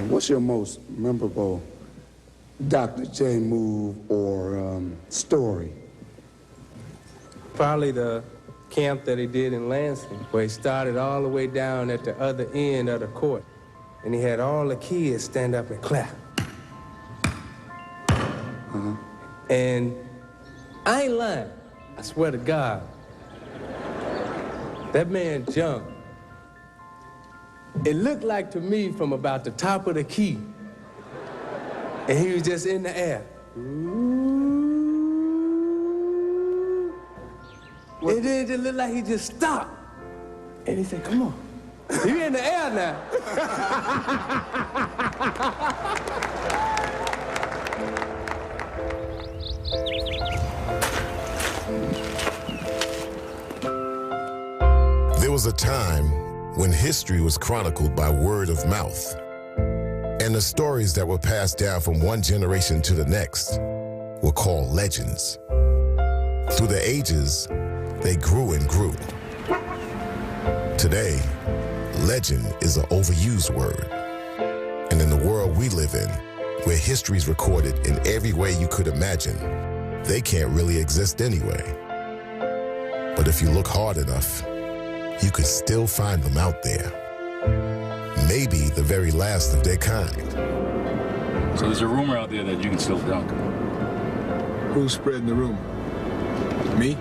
What's your most memorable Dr. J move or story? Probably the camp that he did in Lansing, where he started all the way down at the other end of the court, and he had all the kids stand up and clap. And I ain't lying, I swear to God, that man jumped. It looked like to me from about the top of the key, and he was just in the air. And then it just looked like he just stopped. And he said, come on. You in the air now. There was a time when history was chronicled by word of mouth, and the stories that were passed down from one generation to the next were called legends. Through the ages, they grew and grew. Today, legend is an overused word. And in the world we live in, where history is recorded in every way you could imagine, they can't really exist anyway. But if you look hard enough, you could still find them out there. Maybe the very last of their kind. So there's a rumor out there that you can still dunk. Who's spreading the rumor? Me?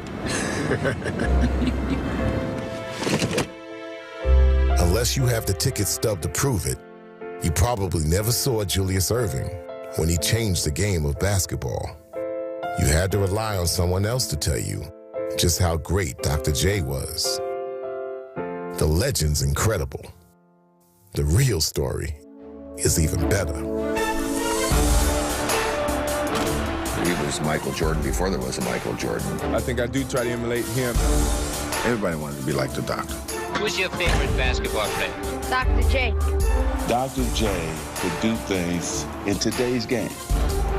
Unless you have the ticket stub to prove it, you probably never saw Julius Erving when he changed the game of basketball. You had to rely on someone else to tell you just how great Dr. J was. The legend's incredible. The real story is even better. He was Michael Jordan before there was a Michael Jordan. I think I do try to emulate him. Everybody wanted to be like the doctor. Who's your favorite basketball player? Dr. J. Dr. J could do things in today's game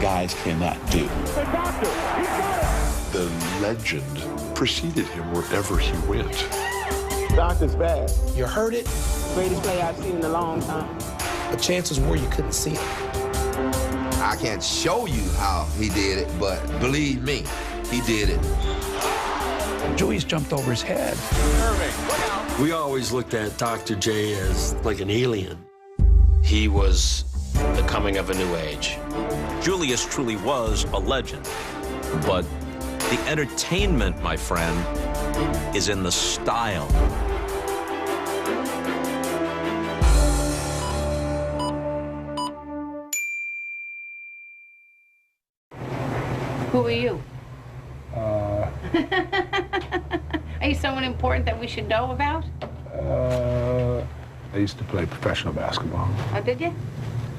guys cannot do. Hey, doctor, he's got it! The legend preceded him wherever he went. Doctor's bad. You heard it? Greatest play I've seen in a long time. The chances were you couldn't see it. I can't show you how he did it, but believe me, he did it. Julius jumped over his head. Erving, look out. We always looked at Dr. J as like an alien. He was the coming of a new age. Julius truly was a legend, but the entertainment, my friend, is in the style. Who are you? Are you someone important that we should know about? I used to play professional basketball. Oh, did you?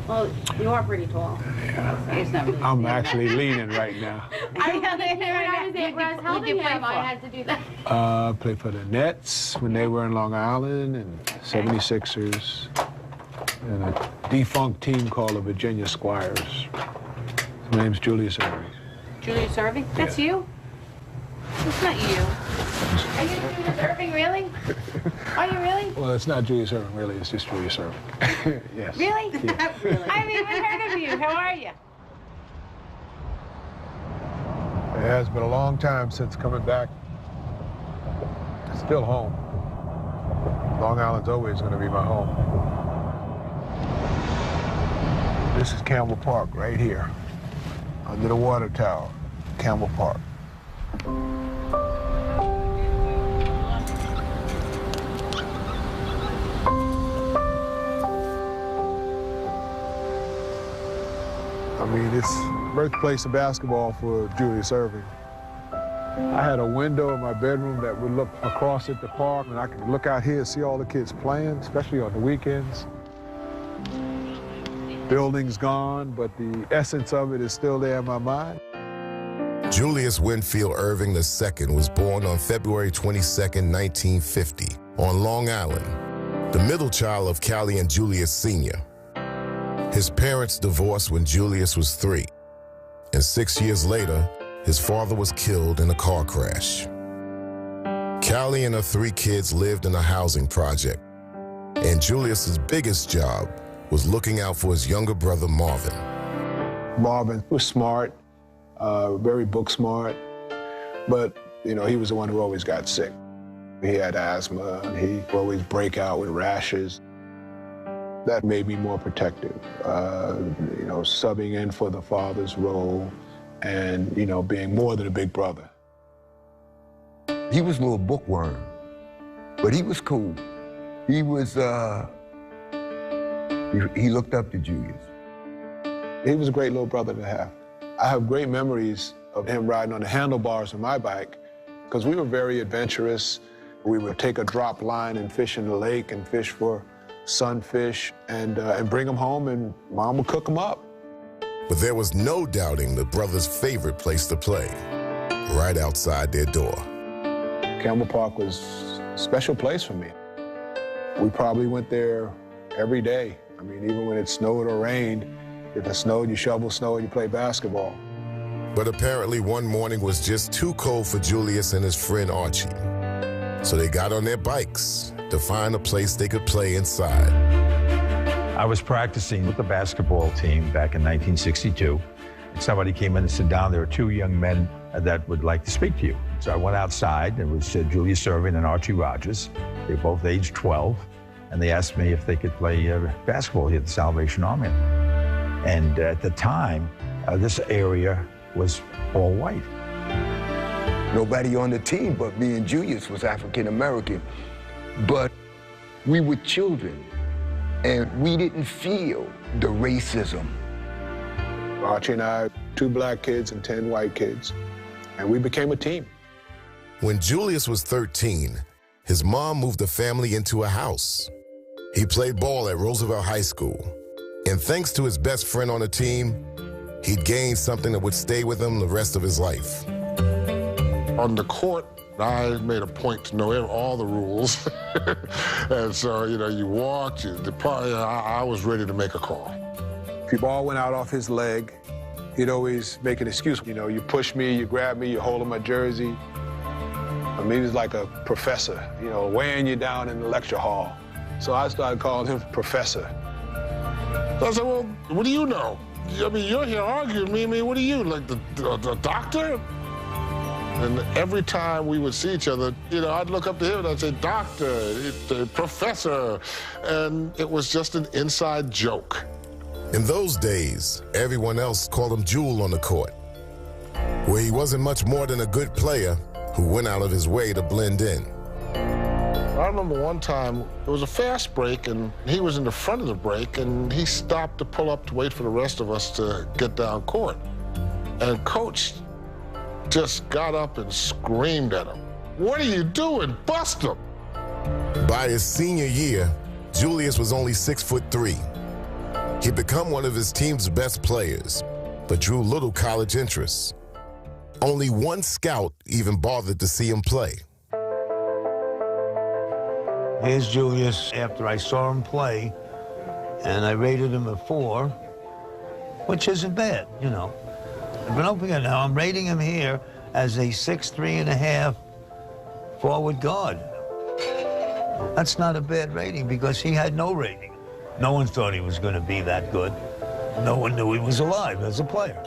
Well, you are pretty tall. Yeah. It's not really I'm actually leaning right now. When I had to do that. Played for the Nets when they were in Long Island, and 76ers, and a defunct team called the Virginia Squires. His name's Julius Erving. Julius Erving? That's you? It's not you. Are you Julius Erving, really? Are you really? Well, it's not Julius Erving, really. It's just Julius Erving. Yes. Really? Yeah. I haven't even heard of you. How are you? It has been a long time since coming back. Still home. Long Island's always going to be my home. This is Campbell Park right here, under the water tower, Campbell Park. I mean, it's birthplace of basketball for Julius Erving. I had a window in my bedroom that would look across at the park, and I could look out here and see all the kids playing, especially on the weekends. Building's gone, but the essence of it is still there in my mind. Julius Winfield Erving II was born on February 22nd, 1950, on Long Island, the middle child of Callie and Julius Sr. His parents divorced when Julius was 3, and 6 years later, his father was killed in a car crash. Callie and her 3 kids lived in a housing project, and Julius's biggest job was looking out for his younger brother, Marvin. Marvin was smart, very book smart, but, you know, he was the one who always got sick. He had asthma, and he would always break out with rashes. That made me more protective, you know, subbing in for the father's role and, you know, being more than a big brother. He was a little bookworm, but he was cool. He was, he looked up to Julius. He was a great little brother to have. I have great memories of him riding on the handlebars of my bike because we were very adventurous. We would take a drop line and fish in the lake and fish for sunfish and bring them home, and Mom would cook them up. But there was no doubting the brothers' favorite place to play, right outside their door. Campbell Park was a special place for me. We probably went there every day. I mean, even when it snowed or rained, if it snowed, you shovel snow and you play basketball. But apparently one morning was just too cold for Julius and his friend Archie. So they got on their bikes to find a place they could play inside. I was practicing with the basketball team back in 1962. And somebody came in and said, "Down, there are two young men that would like to speak to you." So I went outside. It was Julius Erving and Archie Rogers. They were both aged 12. And they asked me if they could play basketball here at the Salvation Army. And at the time, this area was all white. Nobody on the team but me and Julius was African American. But we were children, and we didn't feel the racism. Archie and I, 2 black kids and 10 white kids, and we became a team. When Julius was 13, his mom moved the family into a house. He played ball at Roosevelt High School, and thanks to his best friend on the team, he'd gained something that would stay with him the rest of his life. On the court, I made a point to know all the rules. And so, you know, you walked, I was ready to make a call. If the ball went out off his leg, he'd always make an excuse. You know, you push me, you grab me, you hold on my jersey. I mean, he was like a professor, you know, weighing you down in the lecture hall. So I started calling him Professor. So I said, well, what do you know? I mean, you're here arguing with me. I mean, what are you, like the doctor? And every time we would see each other, you know, I'd look up to him and I'd say, "Doctor, Professor." And it was just an inside joke. In those days, everyone else called him Jewel on the court, where he wasn't much more than a good player who went out of his way to blend in. I remember one time, it was a fast break, and he was in the front of the break, and he stopped to pull up to wait for the rest of us to get down court. And Coach just got up and screamed at him, "What are you doing? Bust him!" By his senior year, Julius was only 6'3". He'd become one of his team's best players, but drew little college interest. Only one scout even bothered to see him play. Here's Julius after I saw him play, and I rated him a 4, which isn't bad, you know. But don't forget, now I'm rating him here as a 6'3.5" forward guard. That's not a bad rating because he had no rating. No one thought he was going to be that good. No one knew he was alive as a player.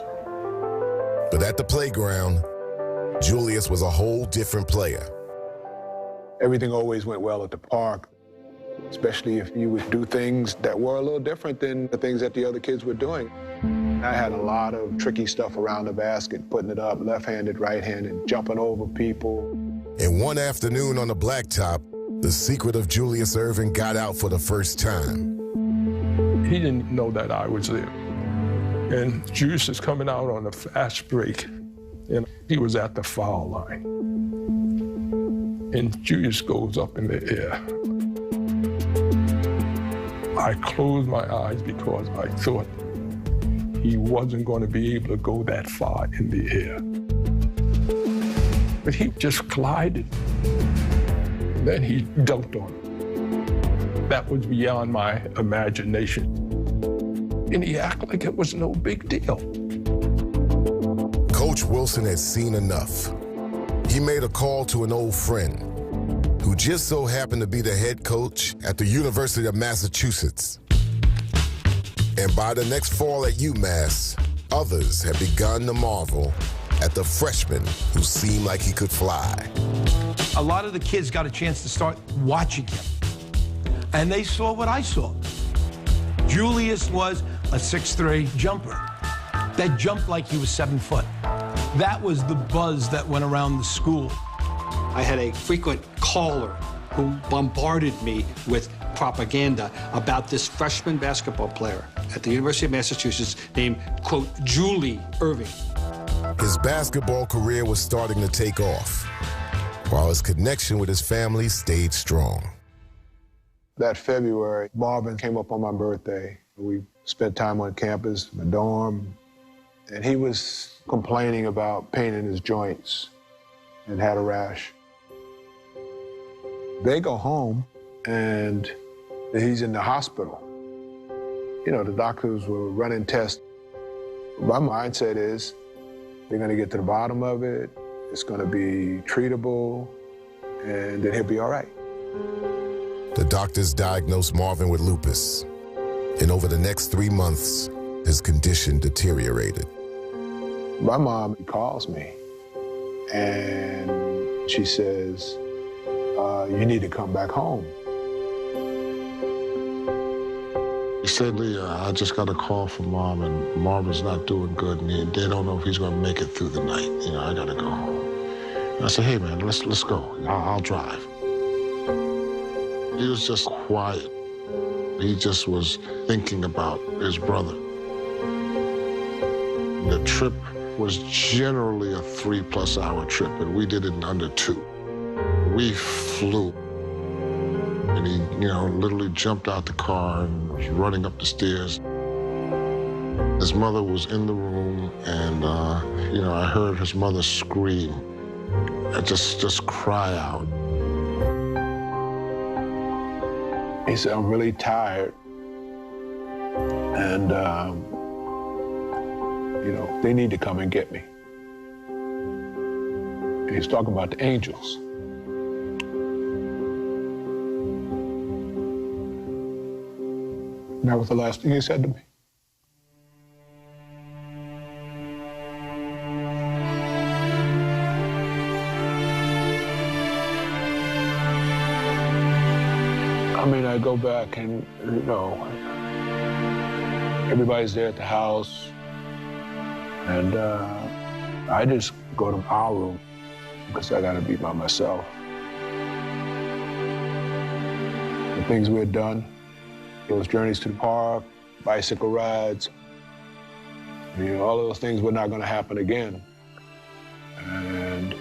But at the playground, Julius was a whole different player. Everything always went well at the park, especially if you would do things that were a little different than the things that the other kids were doing. I had a lot of tricky stuff around the basket, putting it up left-handed, right-handed, jumping over people. And one afternoon on the blacktop, the secret of Julius Erving got out for the first time. He didn't know that I was there. And Julius is coming out on a fast break, and he was at the foul line. And Julius goes up in the air. I closed my eyes because I thought he wasn't going to be able to go that far in the air. But he just glided. And then he dunked on him. That was beyond my imagination. And he acted like it was no big deal. Coach Wilson had seen enough. He made a call to an old friend who just so happened to be the head coach at the University of Massachusetts. And by the next fall at UMass, others had begun to marvel at the freshman who seemed like he could fly. A lot of the kids got a chance to start watching him, and they saw what I saw. Julius was a 6'3" jumper that jumped like he was 7 foot. That was the buzz that went around the school. I had a frequent caller who bombarded me with propaganda about this freshman basketball player at the University of Massachusetts named, quote, Julius Erving. His basketball career was starting to take off, while his connection with his family stayed strong. That February, Marvin came up on my birthday. We spent time on campus, in the dorm, and he was complaining about pain in his joints and had a rash. They go home, and he's in the hospital. You know, the doctors were running tests. My mindset is they're going to get to the bottom of it, it's going to be treatable, and then he'll be all right. The doctors diagnosed Marvin with lupus, and over the next 3 months, his condition deteriorated. My mom calls me, and she says, you need to come back home. Sadly, I just got a call from Mom, and Marvin's not doing good, and they don't know if he's going to make it through the night. You know, I got to go home. And I said, hey, man, let's go. I'll drive. He was just quiet. He just was thinking about his brother. The trip was generally a 3+ hour trip, and we did it in under 2. We flew. And he, literally jumped out the car and was running up the stairs. His mother was in the room, and, I heard his mother scream and just cry out. He said, I'm really tired, and, they need to come and get me. And he's talking about the angels. And that was the last thing he said to me. I mean, I go back and, everybody's there at the house. And I just go to our room because I got to be by myself. The things we had done, those journeys to the park, bicycle rides, all of those things were not going to happen again. And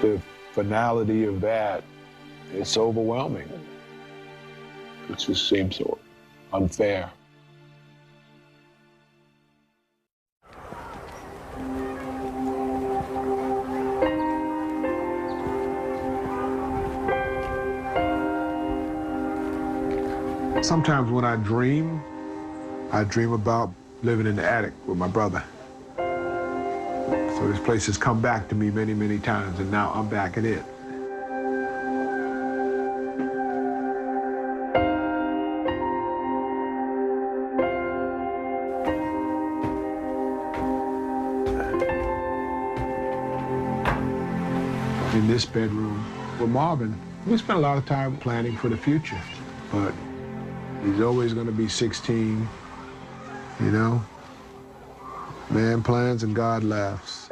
the finality of that, it's overwhelming. It just seems so unfair. Sometimes when I dream about living in the attic with my brother. So this place has come back to me many, many times, and now I'm back in it. In this bedroom with Marvin, we spent a lot of time planning for the future, but he's always going to be 16, Man plans and God laughs.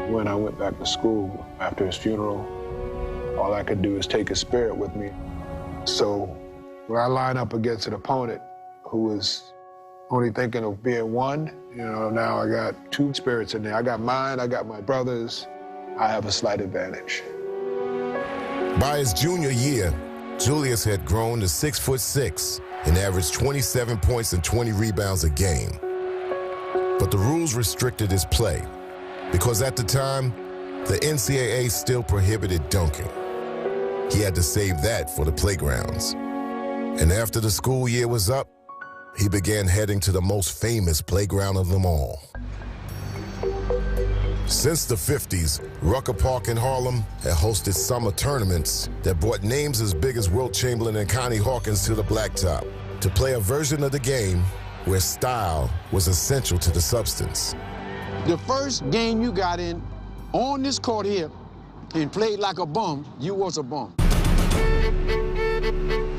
When I went back to school after his funeral, all I could do is take his spirit with me. So when I line up against an opponent who is only thinking of being one, now I got 2 spirits in there. I got mine, I got my brother's. I have a slight advantage. By his junior year, Julius had grown to 6'6" and averaged 27 points and 20 rebounds a game. But the rules restricted his play because at the time, the NCAA still prohibited dunking. He had to save that for the playgrounds. And after the school year was up, he began heading to the most famous playground of them all. Since the 50s, Rucker Park in Harlem had hosted summer tournaments that brought names as big as Wilt Chamberlain and Connie Hawkins to the blacktop to play a version of the game where style was essential to the substance. The first game you got in on this court here and played like a bum, you was a bum.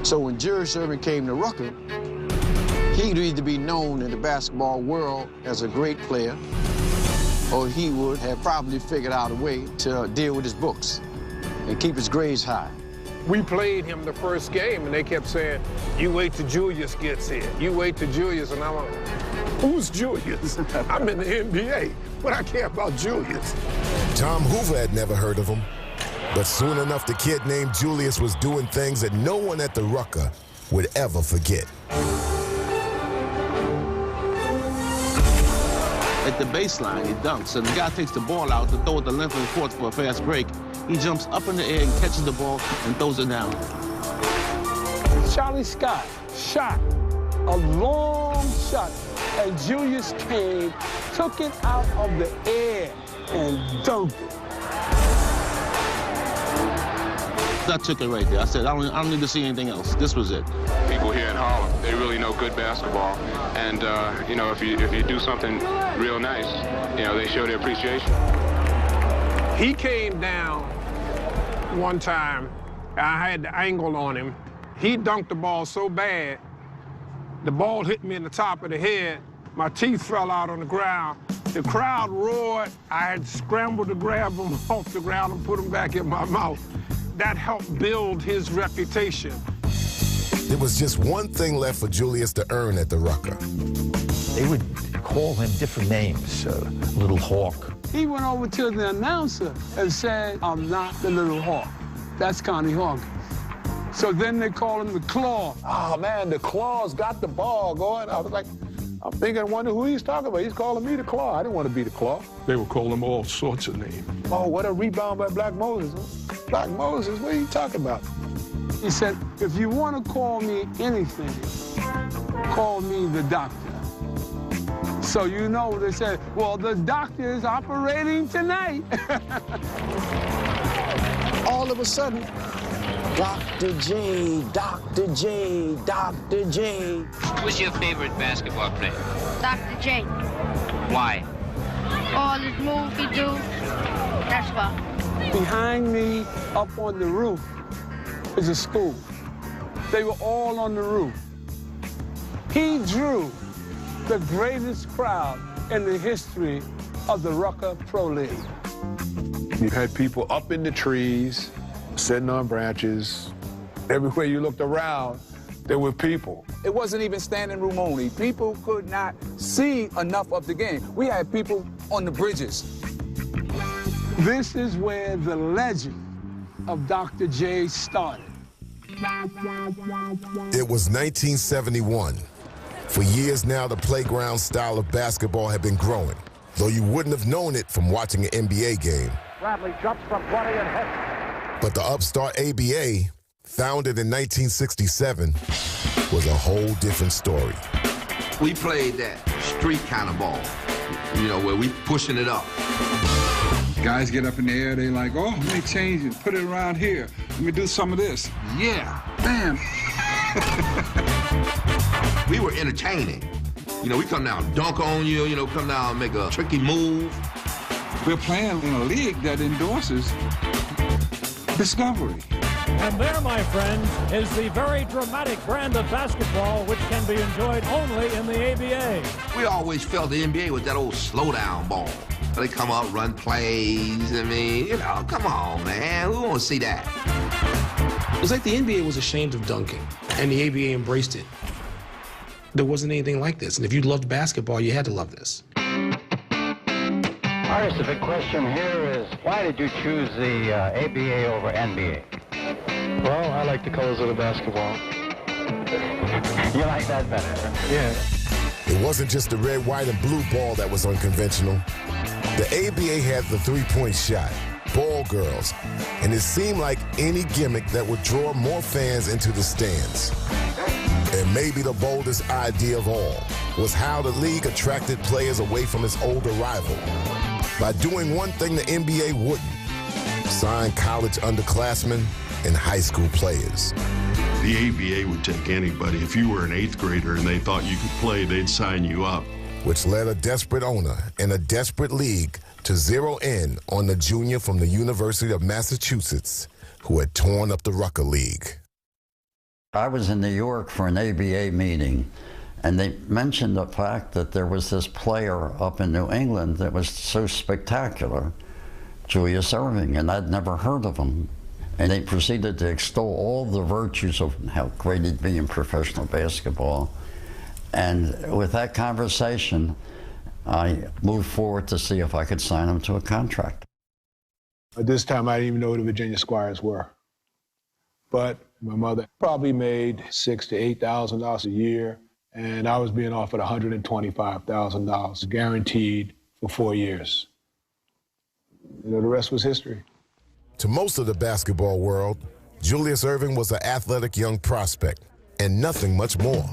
So when Julius Erving came to Rucker, he'd either be known in the basketball world as a great player, or he would have probably figured out a way to deal with his books and keep his grades high. We played him the first game, and they kept saying, you wait till Julius gets here. You wait till Julius. And I'm like, who's Julius? I'm in the NBA. What I care about Julius? Tom Hoover had never heard of him. But soon enough, the kid named Julius was doing things that no one at the Rucker would ever forget. At the baseline, he dunks, and the guy takes the ball out to throw it the length of the court for a fast break. He jumps up in the air and catches the ball and throws it down. Charlie Scott shot a long shot, and Julius came, took it out of the air, and dunked it. I took it right there. I said, I don't need to see anything else. This was it. People here in Harlem, they really know good basketball. And, you know, if you do something real nice, you know, they show their appreciation. He came down one time, I had the angle on him. He dunked the ball so bad, the ball hit me in the top of the head. My teeth fell out on the ground. The crowd roared. I had scrambled to grab him off the ground and put him back in my mouth. That helped build his reputation. There was just one thing left for Julius to earn at the Rucker. They would call him different names, Little Hawk. He went over to the announcer and said, I'm not the Little Hawk. That's Connie Hawkins. So then they called him the Claw. Oh, man, the Claw's got the ball going. I was like, I'm thinking, I wonder who he's talking about. He's calling me the Claw. I didn't want to be the Claw. They would call him all sorts of names. Oh, what a rebound by Black Moses. Black Moses, what are you talking about? He said, if you want to call me anything, call me the doctor. So you know, they said, well, the doctor is operating tonight. All of a sudden, Dr. J, Dr. J, Dr. J. Who's your favorite basketball player? Dr. J. Why? All his moves he do, that's why. Behind me, up on the roof, is a school. They were all on the roof. He drew the greatest crowd in the history of the Rucker Pro League. You had people up in the trees, sitting on branches. Everywhere you looked around, there were people. It wasn't even standing room only. People could not see enough of the game. We had people on the bridges. This is where the legend of Dr. J started. It was 1971. For years now, the playground style of basketball had been growing, though you wouldn't have known it from watching an NBA game. Bradley jumps from 20 and hits. But the upstart ABA, founded in 1967, was a whole different story. We played that street kind of ball, you know, where we pushing it up. Guys get up in the air, they like, oh, let me change it, put it around here. Let me do some of this. Yeah, bam. We were entertaining. You know, we come down, dunk on you, you know, come down and make a tricky move. We're playing in a league that endorses discovery. And there, my friends, is the very dramatic brand of basketball which can be enjoyed only in the ABA. We always felt the NBA was that old slow-down ball. They come up, run plays. I mean, you know, come on, man. We want to see that. It was like the NBA was ashamed of dunking, and the ABA embraced it. There wasn't anything like this, and if you loved basketball, you had to love this. Artist, the big question here is, why did you choose the ABA over NBA? Well, I like the colors of the basketball. You like that better? Yeah. It wasn't just the red, white, and blue ball that was unconventional. The ABA had the three-point shot, ball girls, and it seemed like any gimmick that would draw more fans into the stands. And And maybe the boldest idea of all was how the league attracted players away from its older rival by doing one thing the NBA wouldn't: sign college underclassmen and high school players. The ABA would take anybody. If you were an 8th grader and they thought you could play, they'd sign you up. Which led a desperate owner and a desperate league to zero in on the junior from the University of Massachusetts who had torn up the Rucker League. I was in New York for an ABA meeting, and they mentioned the fact that there was this player up in New England that was so spectacular, Julius Erving, and I'd never heard of him. And they proceeded to extol all the virtues of how great he'd be in professional basketball. And with that conversation, I moved forward to see if I could sign him to a contract. At this time, I didn't even know who the Virginia Squires were. But my mother probably made $6,000 to $8,000 a year, and I was being offered $125,000 guaranteed for 4 years. You know, the rest was history. To most of the basketball world, Julius Erving was an athletic young prospect and nothing much more.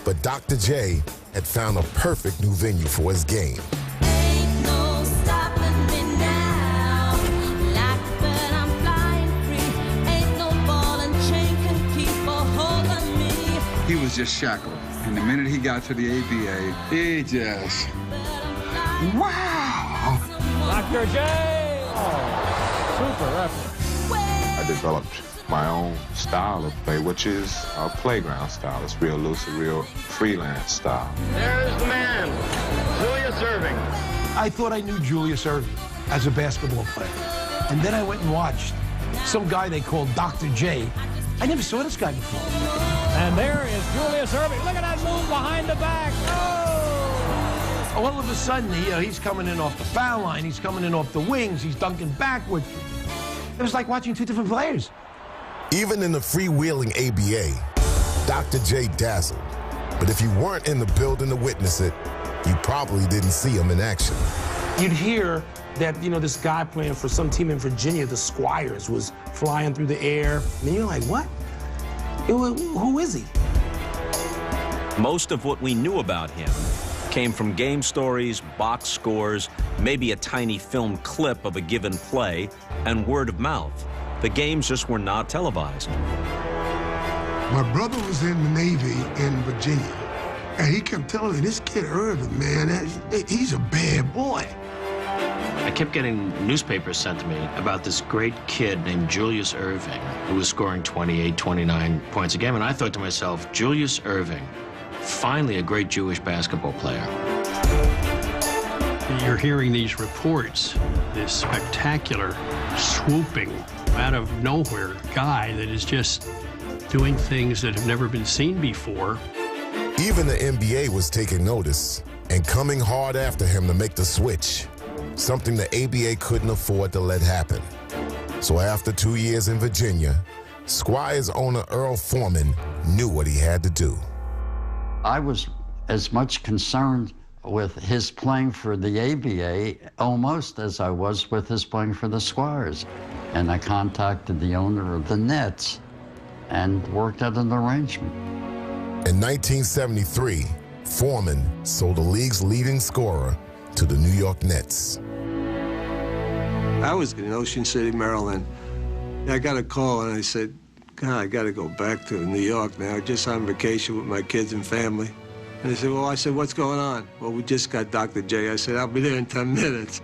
But Dr. J had found a perfect new venue for his game. Ain't no stopping me now. Like a bird, I'm flying free. Ain't no ball and chain can keep a hold of me. He was just shackled. And the minute he got to the ABA, he just, wow! Dr. J! Oh, super effort. I developed my own style of play, which is a playground style. It's real loose, a real freelance style. There's the man, Julius Erving. I thought I knew Julius Erving as a basketball player. And then I went and watched some guy they called Dr. J. I never saw this guy before. And there is Julius Erving. Look at that move behind the back. Oh! All of a sudden, he's coming in off the foul line. He's coming in off the wings. He's dunking backward. It was like watching two different players. Even in the freewheeling ABA, Dr. J dazzled. But if you weren't in the building to witness it, you probably didn't see him in action. You'd hear that, this guy playing for some team in Virginia, the Squires, was flying through the air. And you're like, what? Who is he? Most of what we knew about him came from game stories, box scores, maybe a tiny film clip of a given play, and word of mouth. The games just were not televised. My brother was in the Navy in Virginia, and he kept telling me, this kid Erving, man, he's a bad boy. I kept getting newspapers sent to me about this great kid named Julius Erving, who was scoring 28, 29 points a game, and I thought to myself, Julius Erving, finally a great Jewish basketball player. You're hearing these reports, this spectacular, swooping, out of nowhere guy that is just doing things that have never been seen before. Even the NBA was taking notice and coming hard after him to make the switch, something the ABA couldn't afford to let happen. So after 2 years in Virginia, Squires owner Earl Foreman knew what he had to do. I was as much concerned with his playing for the ABA almost as I was with his playing for the Squires. And I contacted the owner of the Nets and worked out an arrangement. In 1973, Foreman sold the league's leading scorer to the New York Nets. I was in Ocean City, Maryland. I got a call and I said, God, I got to go back to New York now, just on vacation with my kids and family. And they said, what's going on? Well, we just got Dr. J. I said, I'll be there in 10 minutes.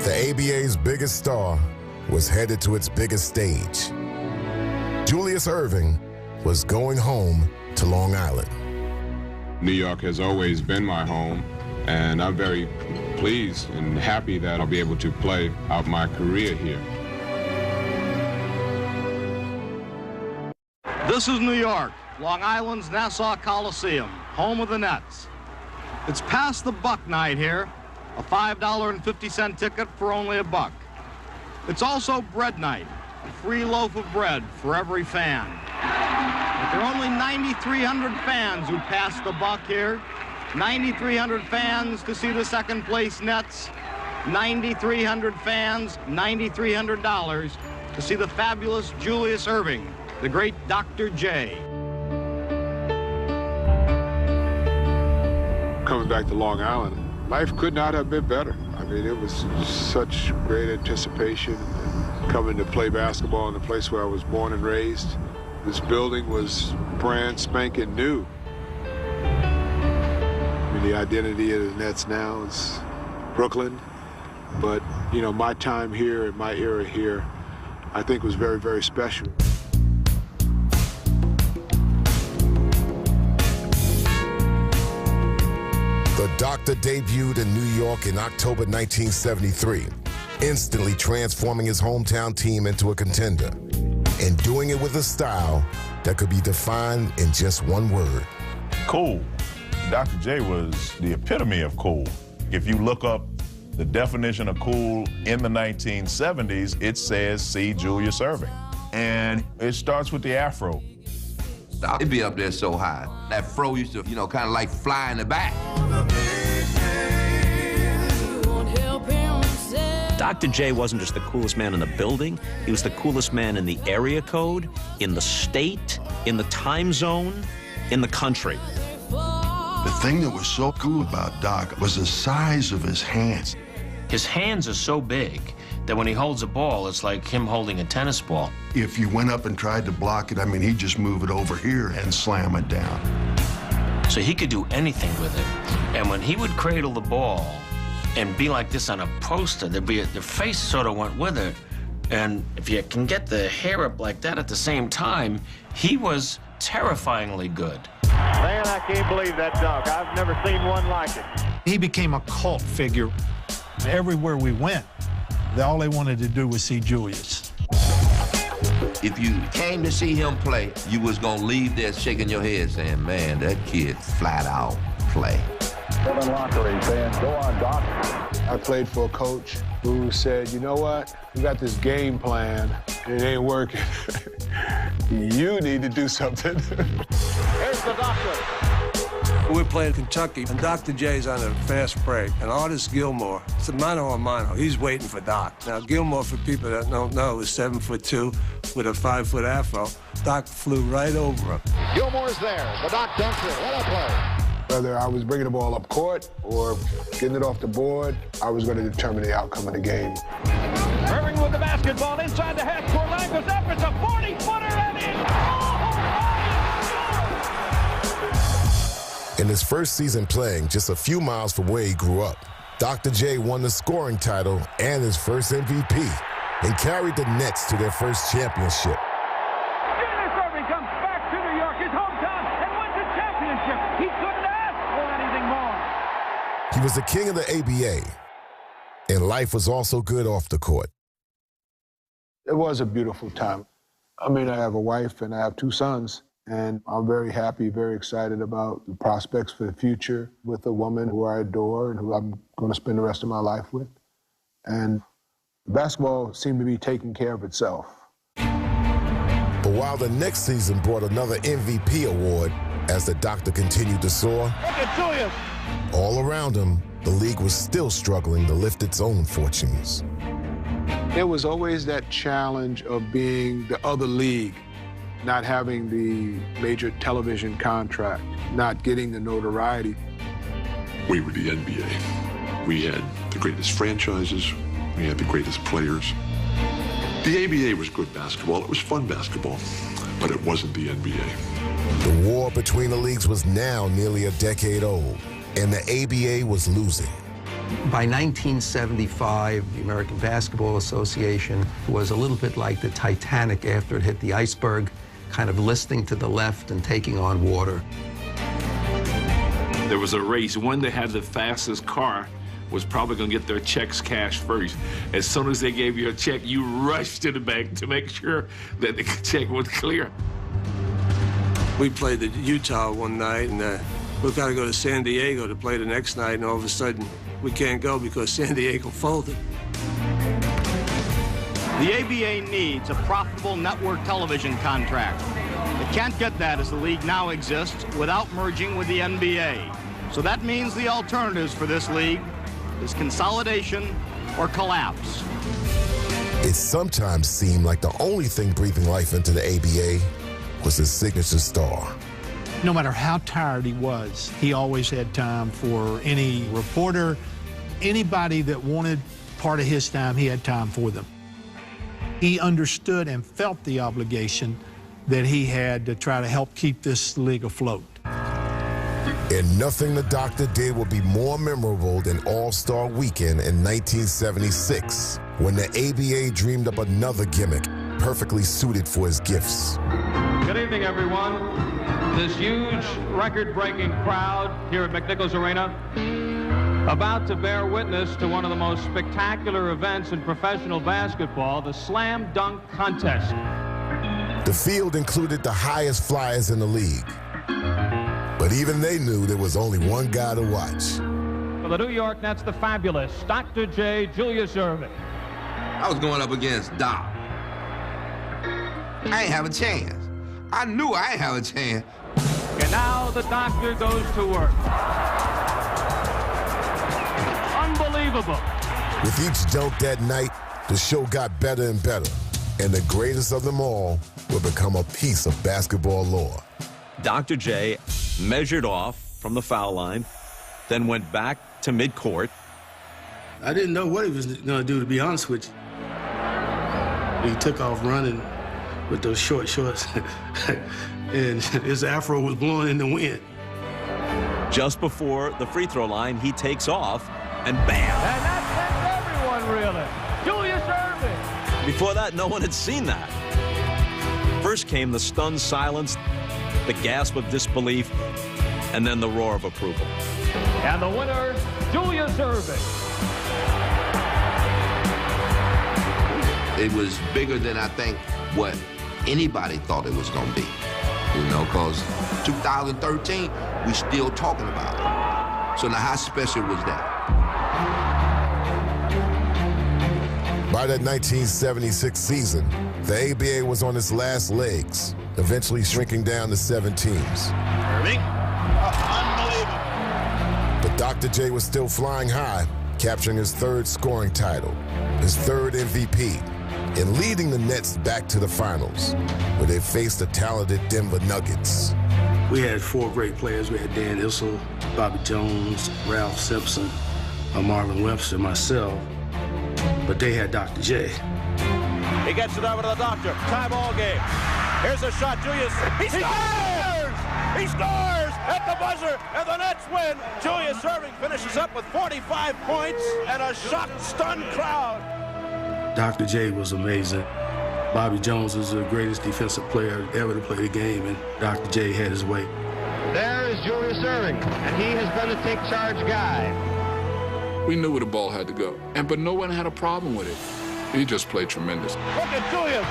The ABA's biggest star was headed to its biggest stage. Julius Erving was going home to Long Island. New York has always been my home, and I'm very pleased and happy that I'll be able to play out my career here. This is New York, Long Island's Nassau Coliseum, home of the Nets. It's past the buck night here, a $5.50 ticket for only $1. It's also bread night, a free loaf of bread for every fan. But there are only 9,300 fans who pass the buck here. 9,300 fans to see the second place Nets. 9,300 fans, $9,300 to see the fabulous Julius Erving, the great Dr. J. coming back to Long Island, life could not have been better. I mean, it was such great anticipation. Coming to play basketball in the place where I was born and raised. This building was brand spanking new. I mean, the identity of the Nets now is Brooklyn. But, you know, my time here and my era here, I think was very, very special. The Doctor debuted in New York in October 1973, instantly transforming his hometown team into a contender, and doing it with a style that could be defined in just one word. Cool. Dr. J was the epitome of cool. If you look up the definition of cool in the 1970s, it says, see Julius Erving. And it starts with the afro. It'd be up there so high. That fro used to, you know, kind of like fly in the back. Dr. J wasn't just the coolest man in the building, he was the coolest man in the area code, in the state, in the time zone, in the country. The thing that was so cool about Doc was the size of his hands. His hands are so big that when he holds a ball, it's like him holding a tennis ball. If you went up and tried to block it, I mean, he'd just move it over here and slam it down. So he could do anything with it. And when he would cradle the ball and be like this on a poster, the face sort of went with it. And if you can get the hair up like that at the same time, he was terrifyingly good. Man, I can't believe that dunk. I've never seen one like it. He became a cult figure. Everywhere we went, all they wanted to do was see Julius. If you came to see him play, you was gonna leave there shaking your head saying, man, that kid flat out play. Kevin Lockery saying, go on, Doc. I played for a coach who said, you know what? We got this game plan, and it ain't working. You need to do something. Here's the doctor. We're playing Kentucky, and Dr. J's on a fast break, and Artis Gilmore, it's a mano a mano. He's waiting for Doc. Now, Gilmore, for people that don't know, is 7'2" with a 5-foot afro. Doc flew right over him. Gilmore's there. The Doc dunks it. What a play. Whether I was bringing the ball up court or getting it off the board, I was going to determine the outcome of the game. Erving with the basketball inside the half-court line, goes up, it's a 40-footer, and In his first season playing just a few miles from where he grew up, Dr. J won the scoring title and his first MVP and carried the Nets to their first championship. Julius Erving comes back to New York, his hometown, and wins a championship. He couldn't ask for anything more. He was the king of the ABA, and life was also good off the court. It was a beautiful time. I mean, I have a wife and I have 2 sons, and I'm very happy, very excited about the prospects for the future with a woman who I adore and who I'm going to spend the rest of my life with. And basketball seemed to be taking care of itself. But while the next season brought another MVP award as the Doctor continued to soar, Look at Julius. all around him, the league was still struggling to lift its own fortunes. There was always that challenge of being the other league, not having the major television contract, not getting the notoriety. We were the NBA. We had the greatest franchises. We had the greatest players. The ABA was good basketball. It was fun basketball, but it wasn't the NBA. The war between the leagues was now nearly a decade old, and the ABA was losing. By 1975, the American Basketball Association was a little bit like the Titanic after it hit the iceberg, kind of listing to the left and taking on water. There was a race. One that had the fastest car was probably going to get their checks cashed first. As soon as they gave you a check, you rushed to the bank to make sure that the check was clear. We played at Utah one night, and we've got to go to San Diego to play the next night, and all of a sudden, we can't go because San Diego folded. The ABA needs a profitable network television contract. It can't get that as the league now exists without merging with the NBA. So that means the alternatives for this league is consolidation or collapse. It sometimes seemed like the only thing breathing life into the ABA was his signature star, No matter how tired he was, he always had time for any reporter, anybody that wanted part of his time, he had time for them. He understood and felt the obligation that he had to try to help keep this league afloat. And nothing the doctor did would be more memorable than All-Star Weekend in 1976, when the ABA dreamed up another gimmick perfectly suited for his gifts. Good evening, everyone. This huge record-breaking crowd here at McNichols Arena about to bear witness to one of the most spectacular events in professional basketball, the slam dunk contest. The field included the highest flyers in the league. But even they knew there was only one guy to watch. For the New York Nets, the fabulous Dr. J. Julius Erving. I was going up against Doc. I ain't have a chance. I knew I ain't have a chance. And now the doctor goes to work. Unbelievable. With each dunk that night, the show got better and better. And the greatest of them all would become a piece of basketball lore. Dr. J measured off from the foul line, then went back to midcourt. I didn't know what he was going to do, to be honest with you. He took off running with those short shorts, and his afro was blowing in the wind. Just before the free throw line, he takes off, and bam! And that sends everyone reeling. Julius Erving. Before that, no one had seen that. First came the stunned silence, the gasp of disbelief, and then the roar of approval. And the winner, Julius Erving. It was bigger than I think what anybody thought it was going to be. You know, because 2013, we still talking about it. So now how special was that? By that 1976 season, the ABA was on its last legs, eventually shrinking down to 7 teams. Erving, unbelievable. But Dr. J was still flying high, capturing his 3rd scoring title, his 3rd MVP, and leading the Nets back to the finals, where they faced the talented Denver Nuggets. We had 4 great players. We had Dan Issel, Bobby Jones, Ralph Simpson, Marvin Webster, myself. But they had Dr. J. He gets it over to the doctor. Tie ball game. Here's a shot. Julius. He scores! He scores at the buzzer, and the Nets win. Julius Erving finishes up with 45 points and a shocked, stunned crowd. Dr. J was amazing. Bobby Jones is the greatest defensive player ever to play the game, and Dr. J had his way. There is Julius Erving, and he has been the take charge guy. We knew where the ball had to go, but no one had a problem with it. He just played tremendous. Look at Julius.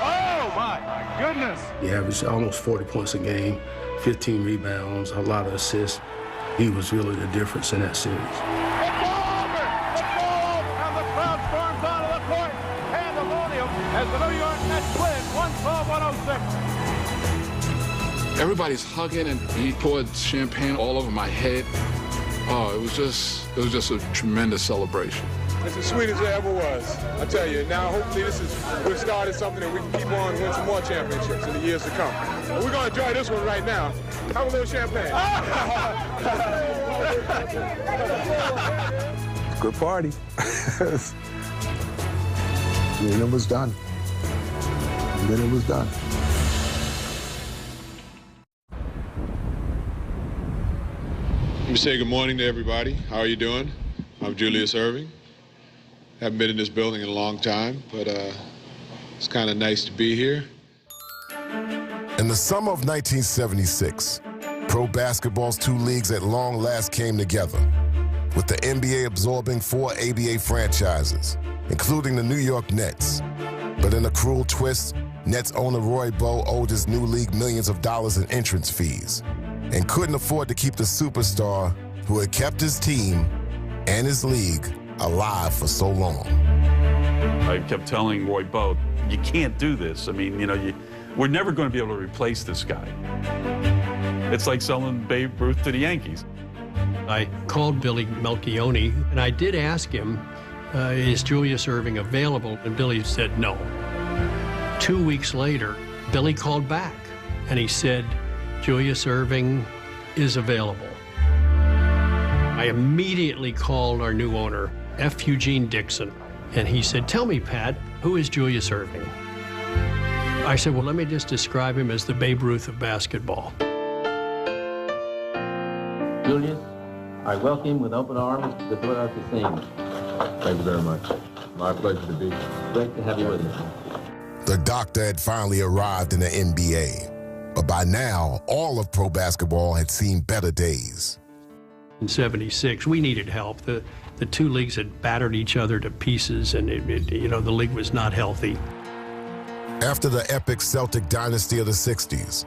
Oh, my goodness. He averaged almost 40 points a game, 15 rebounds, a lot of assists. He was really the difference in that series. The ball over, and the crowd storms onto the court. Pandemonium as the New York Nets win, 112-106. Everybody's hugging, and he poured champagne all over my head. Oh, it was just a tremendous celebration. It's as sweet as it ever was. I tell you, now hopefully we've started something that we can keep on and win some more championships in the years to come. And we're going to enjoy this one right now. Have a little champagne. Good party. And it was done. And then it was done. Let me say good morning to everybody. How are you doing? I'm Julius Erving. Haven't been in this building in a long time, but it's kind of nice to be here. In the summer of 1976, pro basketball's 2 leagues at long last came together, with the NBA absorbing 4 ABA franchises, including the New York Nets. But in a cruel twist, Nets owner Roy Bowe owed his new league millions of dollars in entrance fees and couldn't afford to keep the superstar who had kept his team and his league alive for so long. I kept telling Roy Bowe, you can't do this. I mean, you know, we're never going to be able to replace this guy. It's like selling Babe Ruth to the Yankees. I called Billy Melchione, and I did ask him, is Julius Erving available? And Billy said no. 2 weeks later, Billy called back, and he said, Julius Erving is available. I immediately called our new owner, F. Eugene Dixon, and he said, "Tell me, Pat, who is Julius Erving?" I said, "Well, let me just describe him as the Babe Ruth of basketball." Julius, I welcome you with open arms to the Philadelphia scene. Thank you very much. My pleasure to be here. Great to have you with us. The doctor had finally arrived in the NBA, but by now, all of pro basketball had seen better days. In '76, we needed help. The two leagues had battered each other to pieces, and the league was not healthy. After the epic Celtic dynasty of the 60s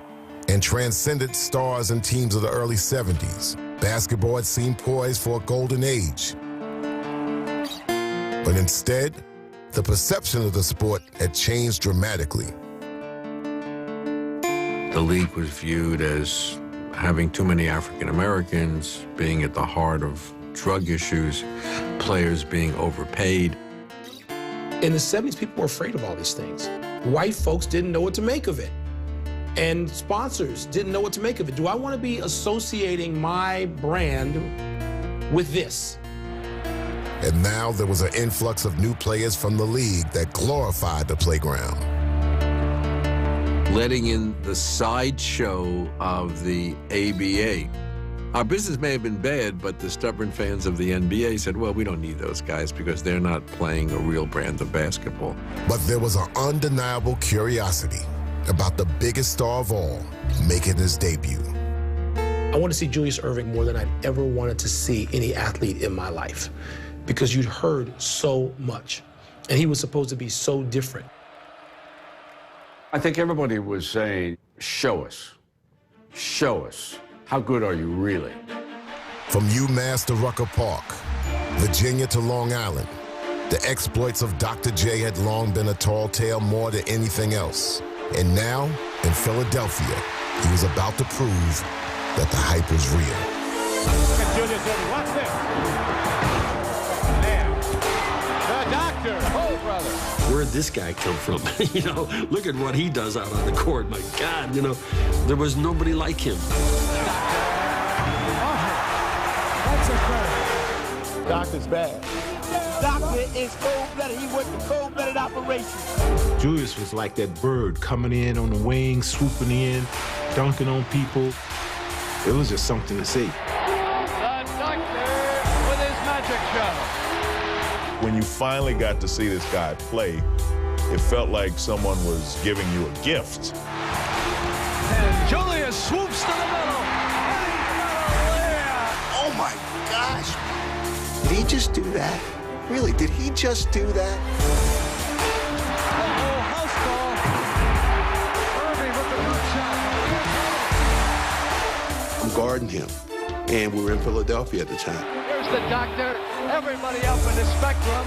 and transcendent stars and teams of the early 70s, basketball had seemed poised for a golden age. But instead, the perception of the sport had changed dramatically. The league was viewed as having too many African Americans, being at the heart of drug issues, players being overpaid. In the 70s, people were afraid of all these things. White folks didn't know what to make of it. And sponsors didn't know what to make of it. Do I want to be associating my brand with this? And now there was an influx of new players from the league that glorified the playground. Letting in the sideshow of the ABA. Our business may have been bad, but the stubborn fans of the NBA said, well, we don't need those guys because they're not playing a real brand of basketball. But there was an undeniable curiosity about the biggest star of all making his debut. I want to see Julius Erving more than I'd ever wanted to see any athlete in my life, because you'd heard so much, and he was supposed to be so different. I think everybody was saying, show us. Show us. How good are you really? From UMass to Rucker Park, Virginia to Long Island, the exploits of Dr. J had long been a tall tale more than anything else. And now, in Philadelphia, he was about to prove that the hype was real. Look at Julius Erving. Watch this. There. The doctor. Oh, brother. Where'd this guy come from? Look at what he does out on the court. My God, there was nobody like him. That's incredible. Doctor's bad. Doctor is cold-blooded. He worked the cold-blooded operation. Julius was like that bird coming in on the wing, swooping in, dunking on people. It was just something to see. The doctor with his magic show. When you finally got to see this guy play, it felt like someone was giving you a gift. And Julius swoops to the middle. Oh my gosh. Did he just do that? Really, did he just do that? House ball. Erving with the good shot. I'm guarding him, and we were in Philadelphia at the time. Here's the doctor. Everybody up in the spectrum.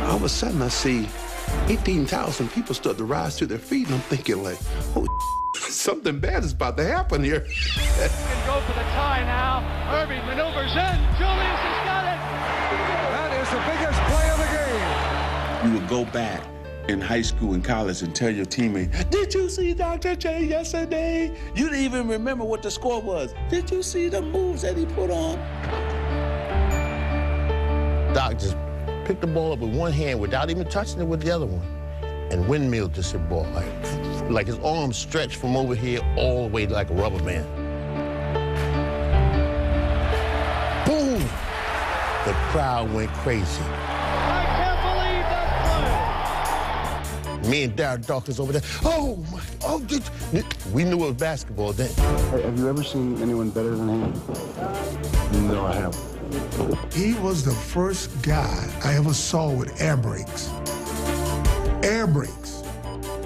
All of a sudden, I see 18,000 people start to rise to their feet, and I'm thinking like, oh, something bad is about to happen here. Can go for the tie now. Erving maneuvers in. Julius has got it. That is the biggest play of the game. You would go back in high school and college and tell your teammate, did you see Dr. J yesterday? You didn't even remember what the score was. Did you see the moves that he put on? Doc just picked the ball up with one hand without even touching it with the other one and windmilled this ball like his arms stretched from over here all the way like a rubber band. Boom! The crowd went crazy. I can't believe that play. Me and Darryl Dawkins over there, we knew it was basketball then. Have you ever seen anyone better than him? No, I haven't. He was the first guy I ever saw with air brakes. Air brakes.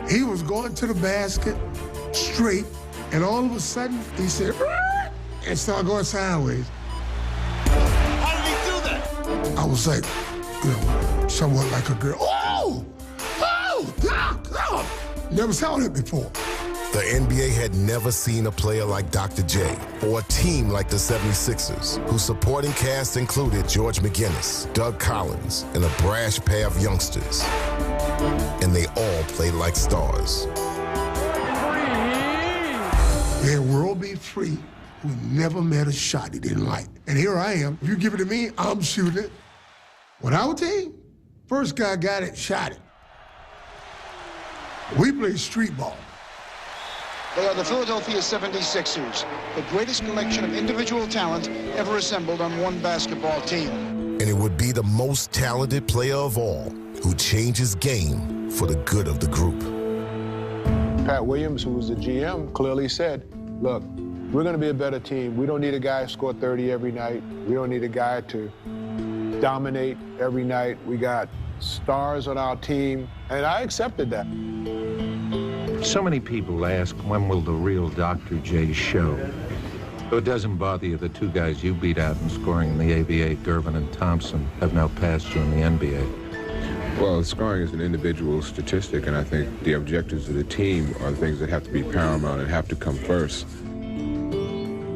He was going to the basket straight, and all of a sudden, he said, "Rrr!" and started going sideways. How did he do that? I was like, somewhat like a girl. Oh! Doc! Oh! Never saw that before. The NBA had never seen a player like Dr. J or a team like the 76ers, whose supporting cast included George McGinnis, Doug Collins, and a brash pair of youngsters. And they all played like stars. We had world beat Free, who never met a shot he didn't like. And here I am. If you give it to me, I'm shooting it. When our team, first guy got it, shot it. We play street ball. They are the Philadelphia 76ers, the greatest collection of individual talent ever assembled on one basketball team. And it would be the most talented player of all who changed his game for the good of the group. Pat Williams, who was the GM, clearly said, look, we're going to be a better team. We don't need a guy to score 30 every night. We don't need a guy to dominate every night. We got stars on our team, and I accepted that. So many people ask, when will the real Dr. J show? So it doesn't bother you that two guys you beat out in scoring in the ABA, Durbin and Thompson, have now passed you in the NBA? Well, scoring is an individual statistic, and I think the objectives of the team are things that have to be paramount and have to come first.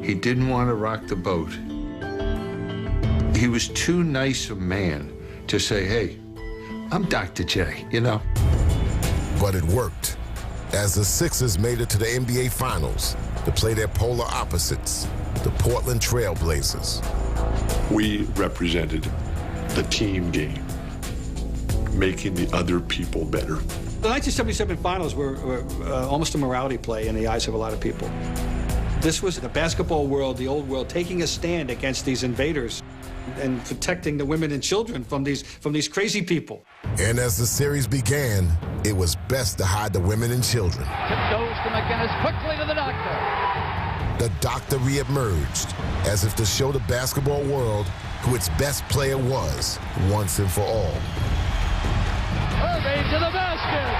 He didn't want to rock the boat. He was too nice a man to say, hey, I'm Dr. J, you know? But it worked. As the Sixers made it to the NBA Finals to play their polar opposites, the Portland Trail Blazers. We represented the team game, making the other people better. The 1977 Finals were almost a morality play in the eyes of a lot of people. This was the basketball world, the old world, taking a stand against these invaders and protecting the women and children from these crazy people. And as the series began, it was best to hide the women and children. Tip goes to McGinnis, quickly to the doctor. The doctor reemerged, as if to show the basketball world who its best player was, once and for all. Erving to the basket.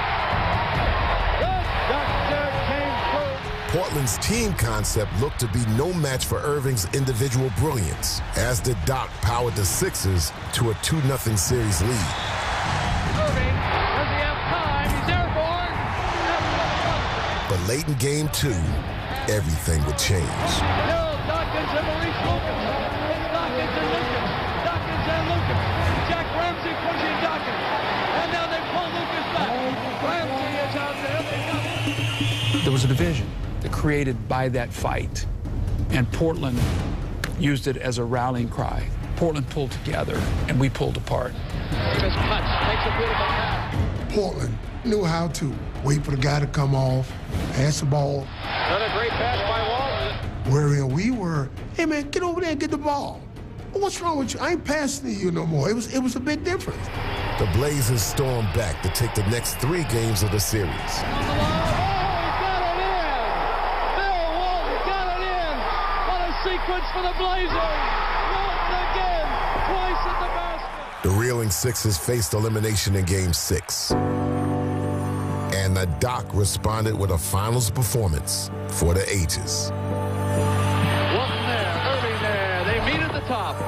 The doctor came through. Portland's team concept looked to be no match for Erving's individual brilliance, as the Doc powered the Sixers to a 2-0 series lead. Erving, does he have time? He's airborne. But late in game 2, everything would change. Hill, Dawkins, and Maurice Lucas. It's Dawkins and Lucas. Dawkins and Lucas. Jack Ramsey pushing Dawkins. And now they pull Lucas back. Ramsey is out there. There was a division created by that fight, and Portland used it as a rallying cry. Portland pulled together, and we pulled apart. Davis cuts, makes a beautiful pass. Portland knew how to wait for the guy to come off, pass the ball. Another great pass by Walton. Wherein we were, hey man, get over there and get the ball. What's wrong with you? I ain't passing to you no more. It was a big difference. The Blazers stormed back to take the next 3 games of the series. Sequence for the Blazers. Walton again, twice at the basket. The reeling Sixers faced elimination in Game 6. And the Doc responded with a finals performance for the ages. Walton there, Erving there. They meet at the top.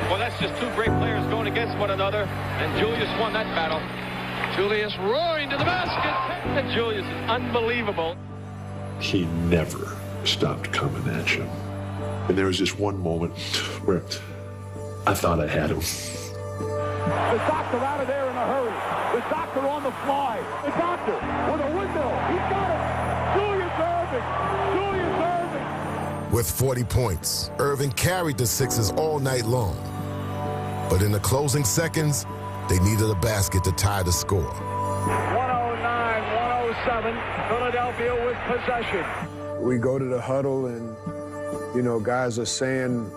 Well, that's just two great players going against one another, and Julius won that battle. Julius roaring to the basket. And Julius is unbelievable. He never stopped coming at you. And there was this one moment where I thought I had him. The doctor out of there in a hurry. The doctor on the fly. The doctor with a windmill. He's got it. Julius Erving. Julius Erving. With 40 points, Erving carried the Sixers all night long. But in the closing seconds, they needed a basket to tie the score. 109-107. Philadelphia with possession. We go to the huddle and, you know, guys are saying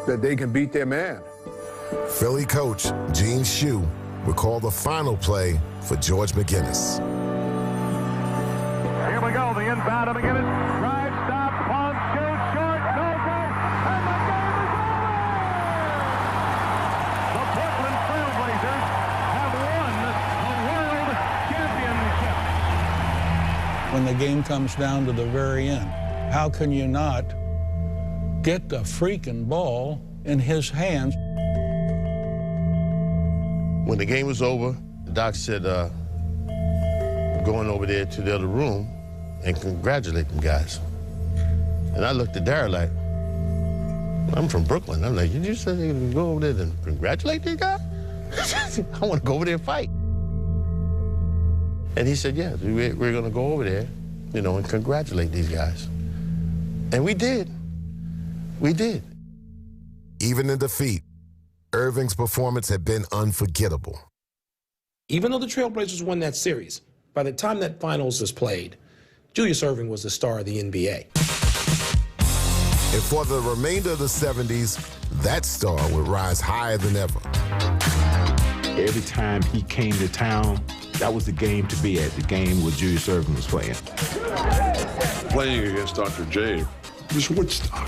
that they can beat their man. Philly coach Gene Shue recalled the final play for George McGinnis. Here we go, the inbound of McGinnis. Drive, stop, pump, shoot, short, no good, and the game is over! The Portland Trailblazers have won the World Championship. When the game comes down to the very end, how can you not get the freaking ball in his hands? When the game was over, the doc said, going over there to the other room and congratulate them guys. And I looked at Darryl like, I'm from Brooklyn. I'm like, you said you could go over there and congratulate these guys? I want to go over there and fight. And he said, yeah, we're going to go over there, you know, and congratulate these guys. And we did. We did. Even in defeat, Erving's performance had been unforgettable. Even though the Trailblazers won that series, by the time that finals was played, Julius Erving was the star of the NBA. And for the remainder of the 70s, that star would rise higher than ever. Every time he came to town, that was the game to be at, the game where Julius Erving was playing. Playing against Dr. J was Woodstock.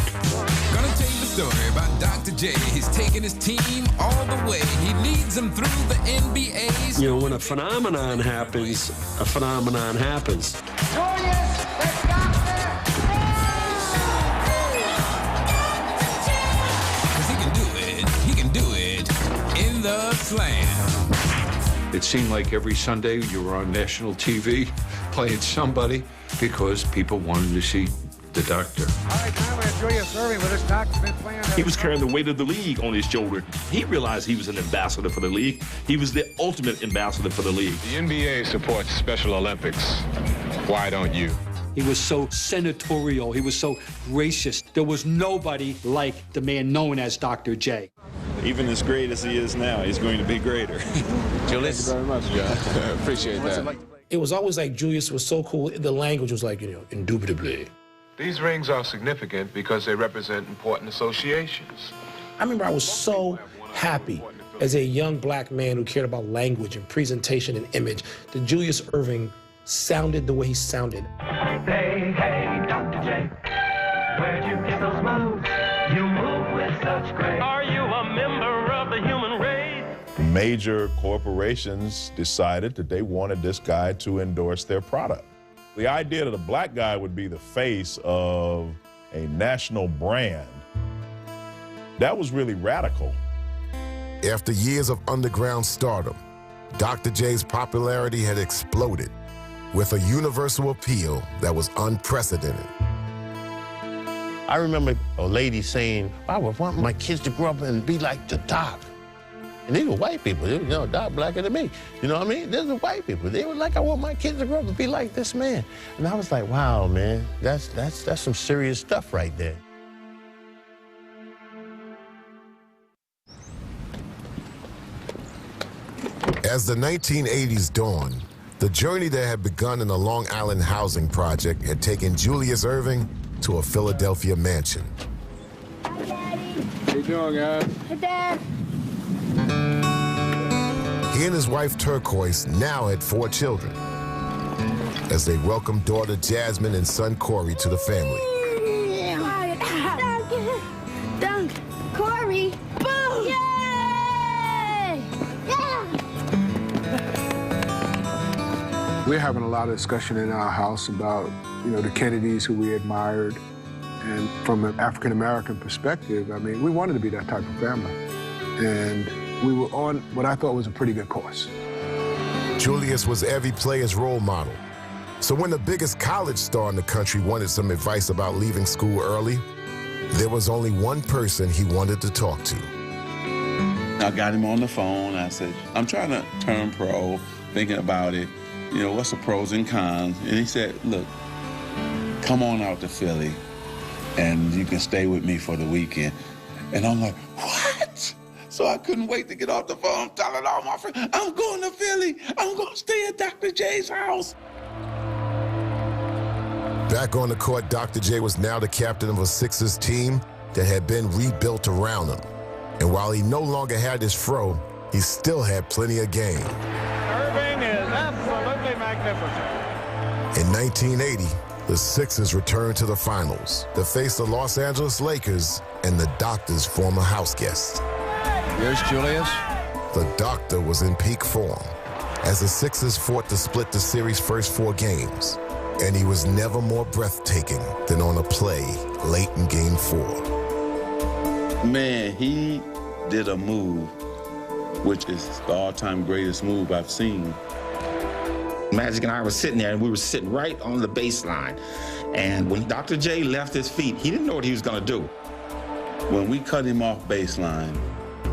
Gonna tell you the story about Dr. J. He's taking his team all the way. He leads them through the NBA's. You know, when a phenomenon happens, a phenomenon happens. Julius, the doctor! Because he can do it in the slam. It seemed like every Sunday you were on national TV playing somebody because people wanted to see the doctor. All right, now we have Julius Erving with his doctor been playing. He was carrying the weight of the league on his shoulder. He realized he was an ambassador for the league. He was the ultimate ambassador for the league. The NBA supports Special Olympics. Why don't you? He was so senatorial. He was so gracious. There was nobody like the man known as Dr. J. Even as great as he is now, he's going to be greater. Julius? Thank you very much. Yeah, appreciate that. It was always like Julius was so cool. The language was like, indubitably. These rings are significant because they represent important associations. I remember I was so happy as a young black man who cared about language and presentation and image that Julius Erving sounded the way he sounded. Say, hey, Dr. J, where'd you get those moves? You move with such grace. Are you a member of the human race? Major corporations decided that they wanted this guy to endorse their product. The idea that a black guy would be the face of a national brand, that was really radical. After years of underground stardom, Dr. J's popularity had exploded with a universal appeal that was unprecedented. I remember a lady saying, I would want my kids to grow up and be like the doc. And these were white people, Doc blacker than me. You know what I mean? These were white people. They were like, I want my kids to grow up and be like this man. And I was like, wow, man, that's some serious stuff right there. As the 1980s dawned, the journey that had begun in the Long Island housing project had taken Julius Erving to a Philadelphia mansion. Hi, Daddy. How you doing, guys? Hey, Dad. He and his wife Turquoise now had 4 children as they welcomed daughter Jasmine and son Corey to the family. Dunk, Corey, boom! Yay! Yeah! We're having a lot of discussion in our house about, the Kennedys who we admired. And from an African-American perspective, I mean, we wanted to be that type of family. And we were on what I thought was a pretty good course. Julius was every player's role model. So when the biggest college star in the country wanted some advice about leaving school early, there was only one person he wanted to talk to. I got him on the phone. I said, I'm trying to turn pro, thinking about it. What's the pros and cons? And he said, look, come on out to Philly and you can stay with me for the weekend. And I'm like, what? So I couldn't wait to get off the phone, telling all my friends, I'm going to Philly. I'm going to stay at Dr. J's house. Back on the court, Dr. J was now the captain of a Sixers team that had been rebuilt around him. And while he no longer had his fro, he still had plenty of game. Erving is absolutely magnificent. In 1980, the Sixers returned to the finals to face the Los Angeles Lakers and the Doctor's former house guest. Here's Julius. The Doctor was in peak form as the Sixers fought to split the series' first 4 games, and he was never more breathtaking than on a play late in Game 4. Man, he did a move, which is the all-time greatest move I've seen. Magic and I were sitting there, and we were sitting right on the baseline. And when Dr. J left his feet, he didn't know what he was going to do. When we cut him off baseline,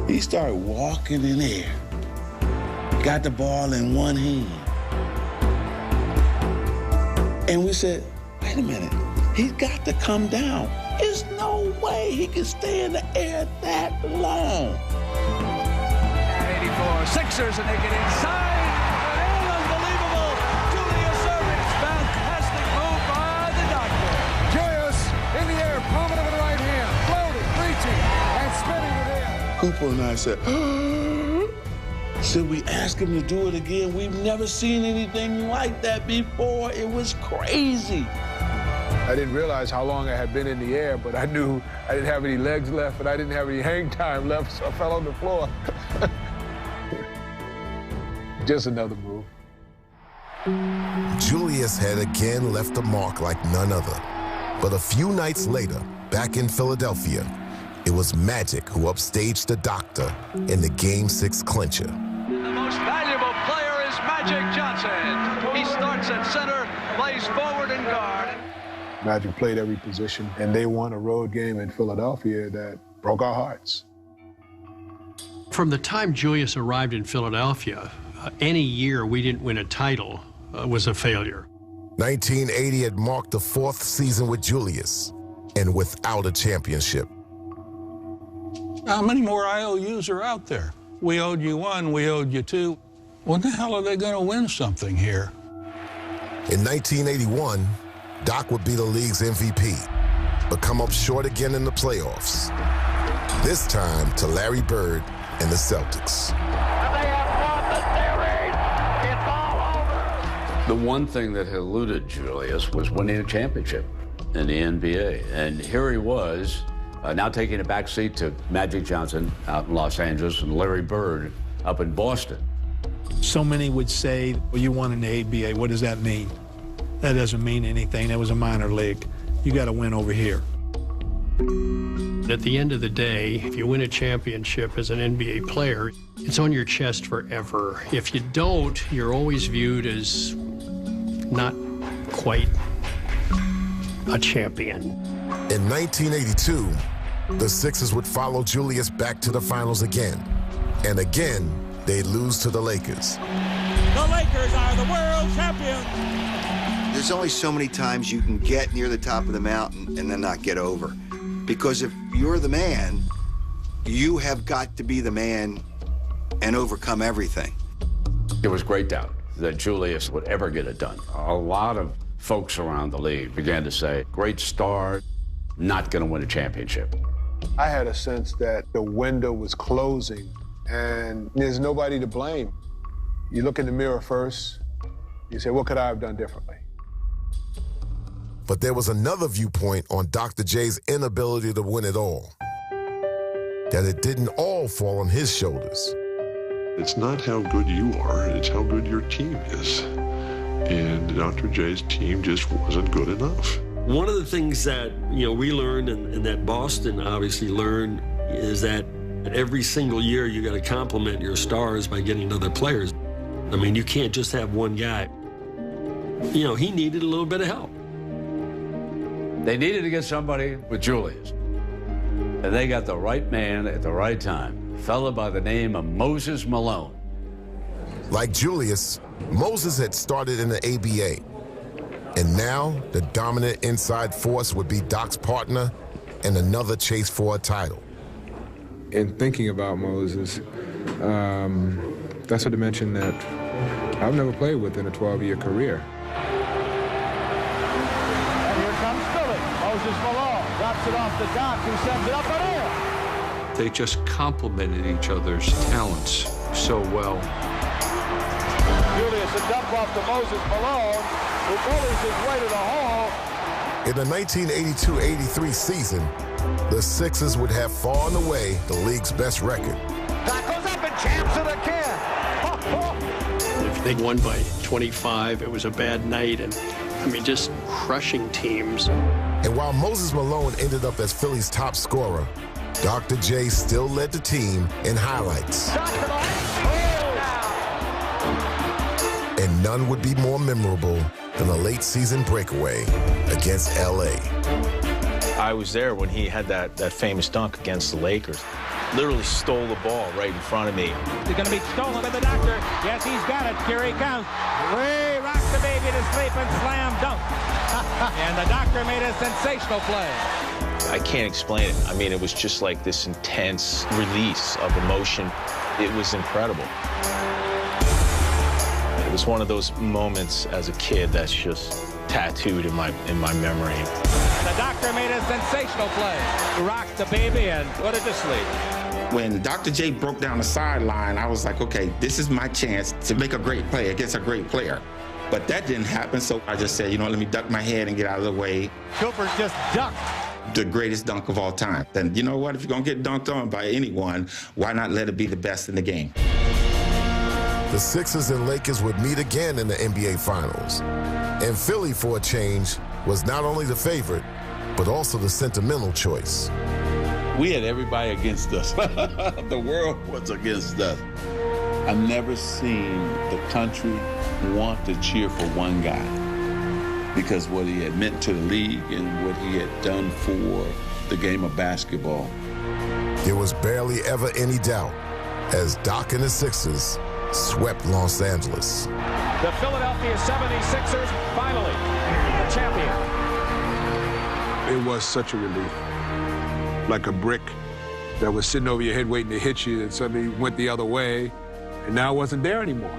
he started walking in there. Got the ball in one hand. And we said, wait a minute. He's got to come down. There's no way he can stay in the air that long. 84 Sixers, and they get inside. An unbelievable Julius Erving. Fantastic move by the doctor. Julius in the air, palm of the right hand, floating, reaching, and spinning it in. Cooper and I said, should we ask him to do it again? We've never seen anything like that before. It was crazy. I didn't realize how long I had been in the air, but I knew I didn't have any legs left, and I didn't have any hang time left, so I fell on the floor. Just another move. Julius had again left a mark like none other. But a few nights later, back in Philadelphia, it was Magic who upstaged the doctor in the Game 6 clincher. The most valuable player is Magic Johnson. He starts at center, plays forward and guard. Magic played every position, and they won a road game in Philadelphia that broke our hearts. From the time Julius arrived in Philadelphia, any year we didn't win a title was a failure. 1980 had marked the fourth season with Julius, and without a championship. How many more IOUs are out there? We owed you one, we owed you two. When the hell are they going to win something here? In 1981, Doc would be the league's MVP, but come up short again in the playoffs. This time to Larry Bird and the Celtics. The one thing that eluded Julius was winning a championship in the NBA. And here he was, now taking a back seat to Magic Johnson out in Los Angeles and Larry Bird up in Boston. So many would say, well, you won in the ABA. What does that mean? That doesn't mean anything. That was a minor league. You got to win over here. At the end of the day, if you win a championship as an NBA player, it's on your chest forever. If you don't, you're always viewed as not quite a champion. In 1982, the Sixers would follow Julius back to the finals again. And again, they'd lose to the Lakers. The Lakers are the world champions. There's only so many times you can get near the top of the mountain and then not get over. Because if you're the man, you have got to be the man and overcome everything. There was great doubt that Julius would ever get it done. A lot of folks around the league began to say, great star, not going to win a championship. I had a sense that the window was closing, and there's nobody to blame. You look in the mirror first, you say, what could I have done differently? But there was another viewpoint on Dr. J's inability to win it all. That it didn't all fall on his shoulders. It's not how good you are, it's how good your team is. And Dr. J's team just wasn't good enough. One of the things that we learned and that Boston obviously learned is that every single year you got to compliment your stars by getting other players. I mean, you can't just have one guy. He needed a little bit of help. They needed to get somebody with Julius. And they got the right man at the right time, a fella by the name of Moses Malone. Like Julius, Moses had started in the ABA. And now, the dominant inside force would be Doc's partner and another chase for a title. In thinking about Moses, that's a dimension that I've never played with in a 12-year career. Moses Malone drops it off the Doc, who sends it up and in. They just complemented each other's talents so well. Julius, a dump off to Moses Malone, who bullies his way to the hole. In the 1982-83 season, the Sixers would have far and away the league's best record. Doc goes up and jams it again. If they won by 25, it was a bad night, and just crushing teams. And while Moses Malone ended up as Philly's top scorer, Dr. J still led the team in highlights. And none would be more memorable than a late season breakaway against LA. I was there when he had that famous dunk against the Lakers. Literally stole the ball right in front of me. It's going to be stolen by the Doctor. Yes, he's got it. Here he comes. Way rocks the baby to sleep and slam dunk. And the doctor made a sensational play. I can't explain it. I mean, it was just like this intense release of emotion. It was incredible. It was one of those moments as a kid that's just tattooed in my memory. And the doctor made a sensational play. He rocked the baby and put it to sleep. When Dr. J broke down the sideline, I was like, okay, this is my chance to make a great play against a great player. But that didn't happen, so I just said, you know, let me duck my head and get out of the way. Cooper just ducked. The greatest dunk of all time. Then you know what? If you're going to get dunked on by anyone, why not let it be the best in the game? The Sixers and Lakers would meet again in the NBA Finals. And Philly, for a change, was not only the favorite, but also the sentimental choice. We had everybody against us. The world was against us. I've never seen the country want to cheer for one guy because what he had meant to the league and what he had done for the game of basketball. There was barely ever any doubt as Doc and the Sixers swept Los Angeles. The Philadelphia 76ers, finally, the champion. It was such a relief. Like a brick that was sitting over your head waiting to hit you and suddenly went the other way, and now it wasn't there anymore.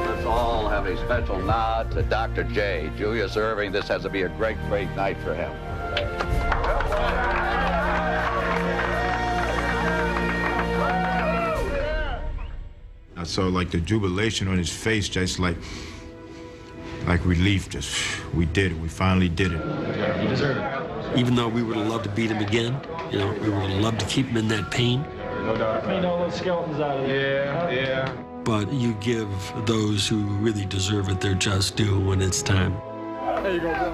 Let's all have a special nod to Dr. J. Julius Erving. This has to be a great, great night for him. I saw like the jubilation on his face, just like relief. Just, we did it. We finally did it. You deserve it. Even though we would have loved to beat him again, you know, we would have loved to keep him in that pain. No doubt. Clean all those skeletons out of there. Yeah. But you give those who really deserve it their just due when it's time. There you go, Bill.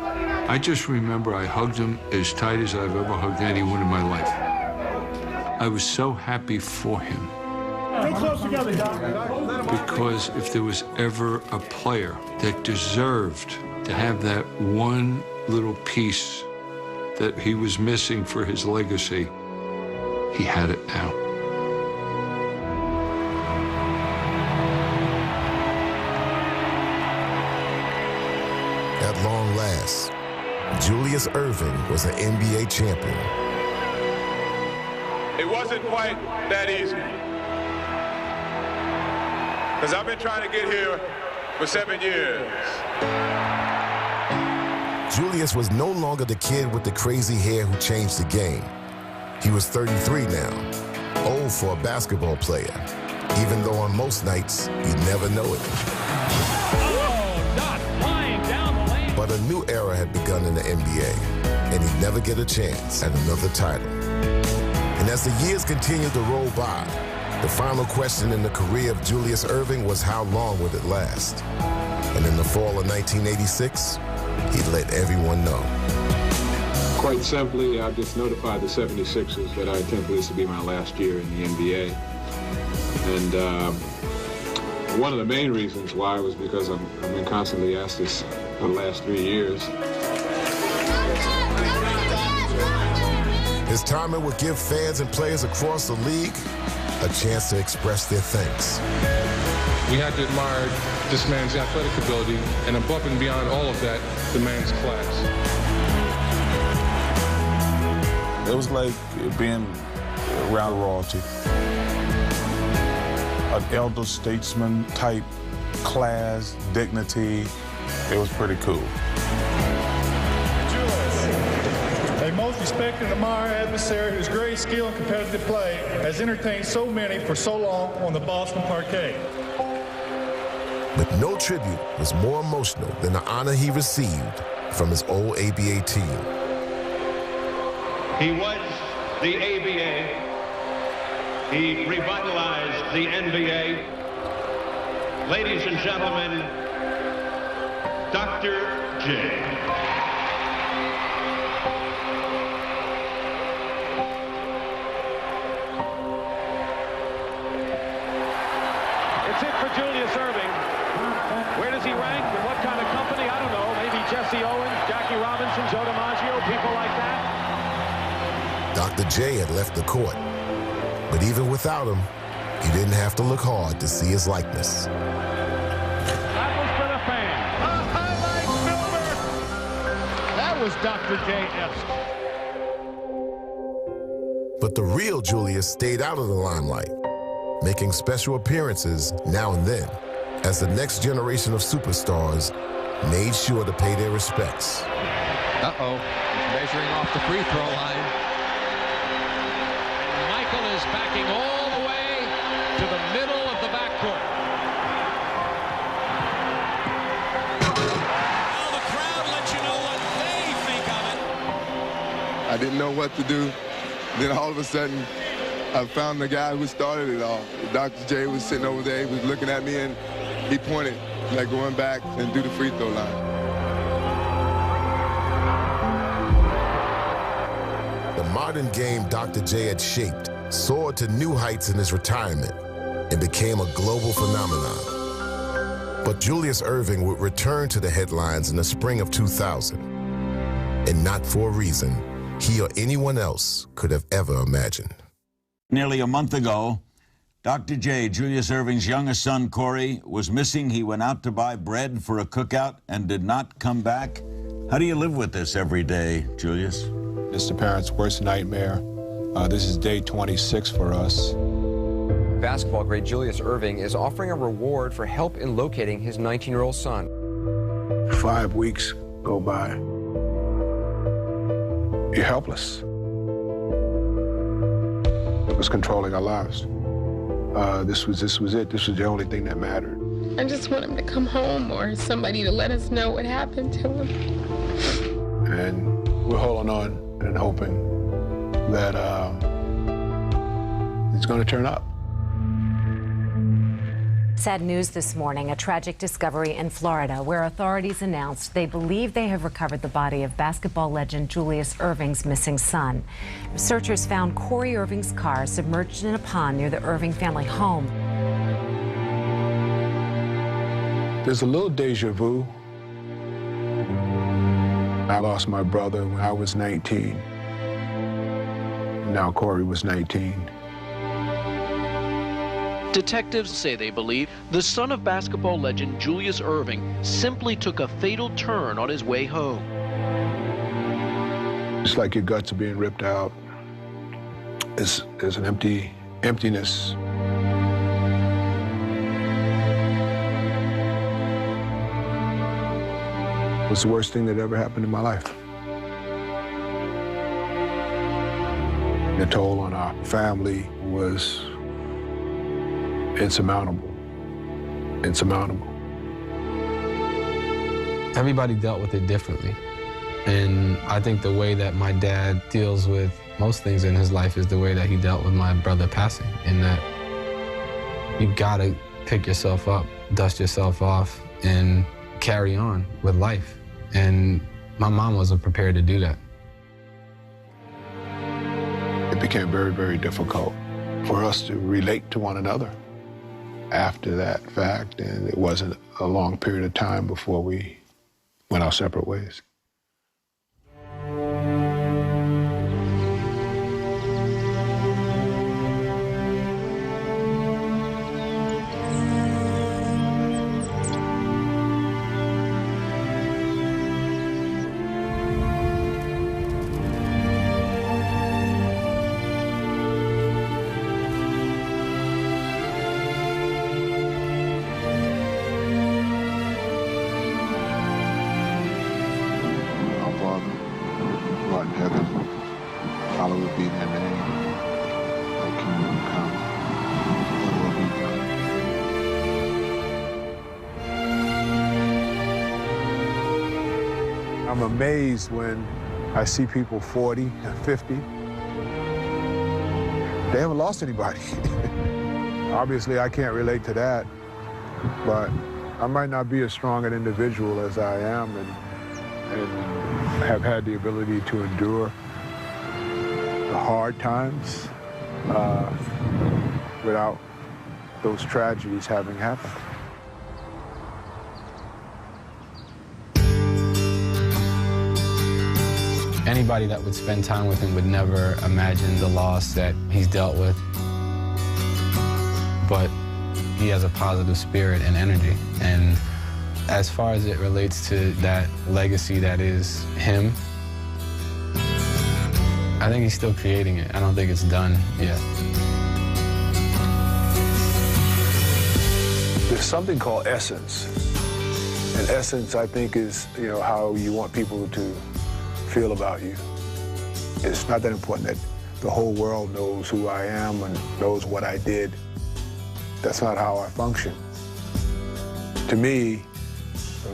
I just remember I hugged him as tight as I've ever hugged anyone in my life. I was so happy for him. Stay close together, Doc. Because if there was ever a player that deserved to have that one little piece that he was missing for his legacy, he had it now. At long last, Julius Erving was an NBA champion. It wasn't quite that easy. Because I've been trying to get here for 7 years. Julius was no longer the kid with the crazy hair who changed the game. He was 33 now, old for a basketball player, even though on most nights, you'd never know it. But a new era had begun in the NBA, and he'd never get a chance at another title. And as the years continued to roll by, the final question in the career of Julius Erving was how long would it last? And in the fall of 1986, he let everyone know. Quite simply, I just notified the 76ers that I intended this to be my last year in the NBA. And one of the main reasons why was because I've been constantly asked this for the last 3 years. His timing would give fans and players across the league a chance to express their thanks. We had to admire this man's athletic ability, and above and beyond all of that, the man's class. It was like being around royalty. An elder statesman type class, dignity. It was pretty cool. A most respected and admired adversary whose great skill and competitive play has entertained so many for so long on the Boston parquet. But no tribute was more emotional than the honor he received from his old ABA team. He was the ABA. He revitalized the NBA. Ladies and gentlemen, Dr. J. It's it for Julius Erving. Where does he rank? In what kind of company? I don't know. Maybe Jesse Owens, Jackie Robinson, Joe DiMaggio, people like that. Dr. J had left the court, but even without him, you didn't have to look hard to see his likeness. That was for the fans. A highlight filmer. was Dr. J. Epps. But the real Julius stayed out of the limelight, making special appearances now and then, as the next generation of superstars made sure to pay their respects. Uh-oh, he's measuring off the free throw line. And Michael is backing all the way to the middle of the backcourt. Now the crowd lets you know what they think of it. I didn't know what to do. Then all of a sudden, I found the guy who started it all. Dr. J was sitting over there, he was looking at me, and he pointed, like going back and do the free throw line. The modern game Dr. J had shaped soared to new heights in his retirement and became a global phenomenon. But Julius Erving would return to the headlines in the spring of 2000, and not for a reason he or anyone else could have ever imagined. Nearly a month ago, Dr. J, Julius Erving's youngest son, Corey, was missing. He went out to buy bread for a cookout and did not come back. How do you live with this every day, Julius? It's the parents' worst nightmare. This is day 26 for us. Basketball great Julius Erving is offering a reward for help in locating his 19-year-old son. 5 weeks go by. You're helpless. It was controlling our lives. This was it. This was the only thing that mattered. I just want him to come home or somebody to let us know what happened to him. And we're holding on and hoping that he's going to turn up. Sad news this morning, a tragic discovery in Florida where authorities announced they believe they have recovered the body of basketball legend Julius Erving's missing son. Researchers found Corey Erving's car submerged in a pond near the Erving family home. There's a little deja vu. I lost my brother when I was 19. Now Corey was 19. Detectives say they believe the son of basketball legend Julius Erving simply took a fatal turn on his way home. It's like your guts are being ripped out. There's an emptiness. It was the worst thing that ever happened in my life. The toll on our family was insurmountable. Everybody dealt with it differently. And I think the way that my dad deals with most things in his life is the way that he dealt with my brother passing, in that you gotta pick yourself up, dust yourself off, and carry on with life. And my mom wasn't prepared to do that. It became very, very difficult for us to relate to one another after that fact, and it wasn't a long period of time before we went our separate ways. Hallowed be thy name. Thy kingdom come. Thy will be done. I'm amazed when I see people 40 and 50. They haven't lost anybody. Obviously, I can't relate to that, but I might not be as strong an individual as I am and have had the ability to endure the hard times without those tragedies having happened. Anybody that would spend time with him would never imagine the loss that he's dealt with. But he has a positive spirit and energy. And as far as it relates to that legacy that is him, I think he's still creating it. I don't think it's done yet. There's something called essence. And essence, I think, is, how you want people to feel about you. It's not that important that the whole world knows who I am and knows what I did. That's not how I function. To me,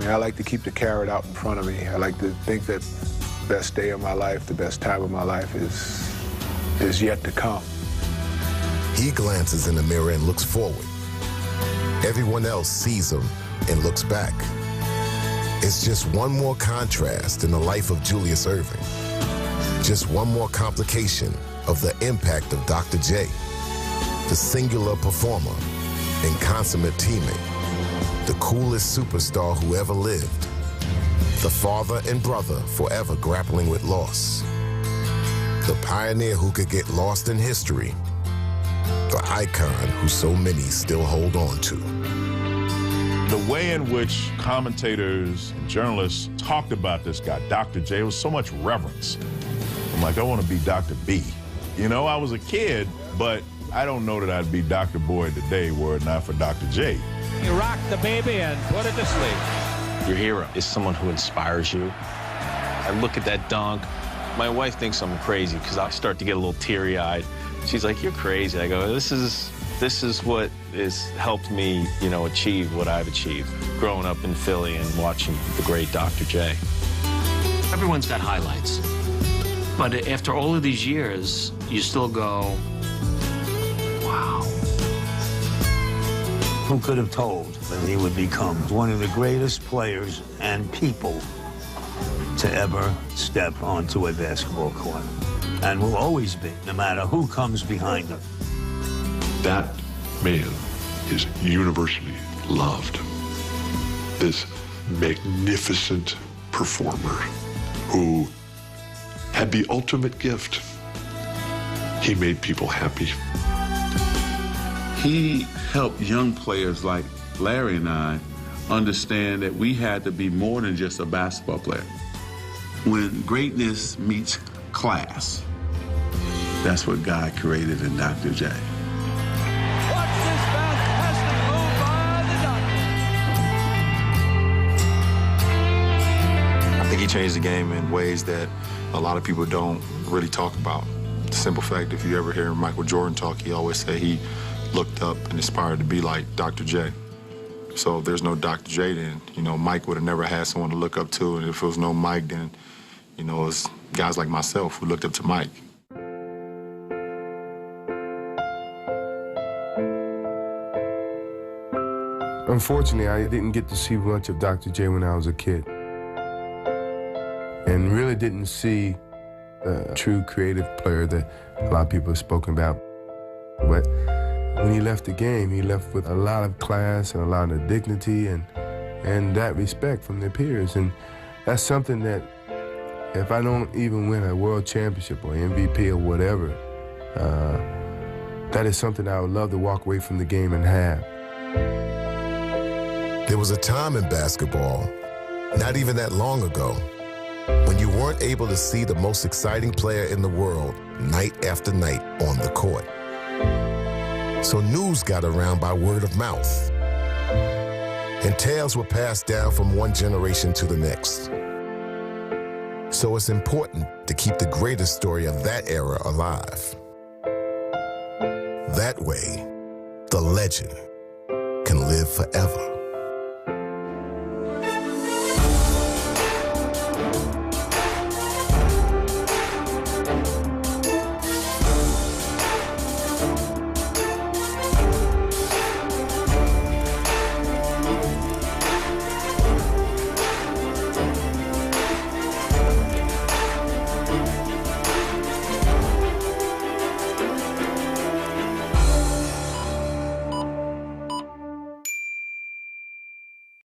I like to keep the carrot out in front of me. I like to think that the best day of my life, the best time of my life is yet to come. He glances in the mirror and looks forward. Everyone else sees him and looks back. It's just one more contrast in the life of Julius Erving. Just one more complication of the impact of Dr. J, the singular performer and consummate teammate, the coolest superstar who ever lived, the father and brother forever grappling with loss, the pioneer who could get lost in history, the icon who so many still hold on to. The way in which commentators and journalists talked about this guy, Dr. J, was so much reverence. I'm like, I want to be Dr. B. I was a kid, but I don't know that I'd be Dr. Boyd today were it not for Dr. J. You rock the baby and put it to sleep. Your hero is someone who inspires you. I look at that dunk. My wife thinks I'm crazy because I start to get a little teary-eyed. She's like, you're crazy. I go, this is what has helped me, achieve what I've achieved, growing up in Philly and watching the great Dr. J. Everyone's got highlights. But after all of these years, you still go, wow. Who could have told that he would become one of the greatest players and people to ever step onto a basketball court? And will always be, no matter who comes behind him. That man is universally loved. This magnificent performer who had the ultimate gift. He made people happy. He helped young players like Larry and I understand that we had to be more than just a basketball player. When greatness meets class, that's what God created in Dr. J. I think he changed the game in ways that a lot of people don't really talk about. The simple fact, if you ever hear Michael Jordan talk, he always say he looked up and aspired to be like Dr. J. So if there's no Dr. J, then, Mike would have never had someone to look up to. And if there was no Mike, then, it's guys like myself who looked up to Mike. Unfortunately, I didn't get to see much of Dr. J when I was a kid. And really didn't see the true creative player that a lot of people have spoken about. But when he left the game, he left with a lot of class and a lot of dignity and that respect from their peers. And that's something that if I don't even win a world championship or MVP or whatever, that is something I would love to walk away from the game and have. There was a time in basketball, not even that long ago, when you weren't able to see the most exciting player in the world night after night on the court. So news got around by word of mouth, and tales were passed down from one generation to the next. So it's important to keep the greatest story of that era alive. That way, the legend can live forever.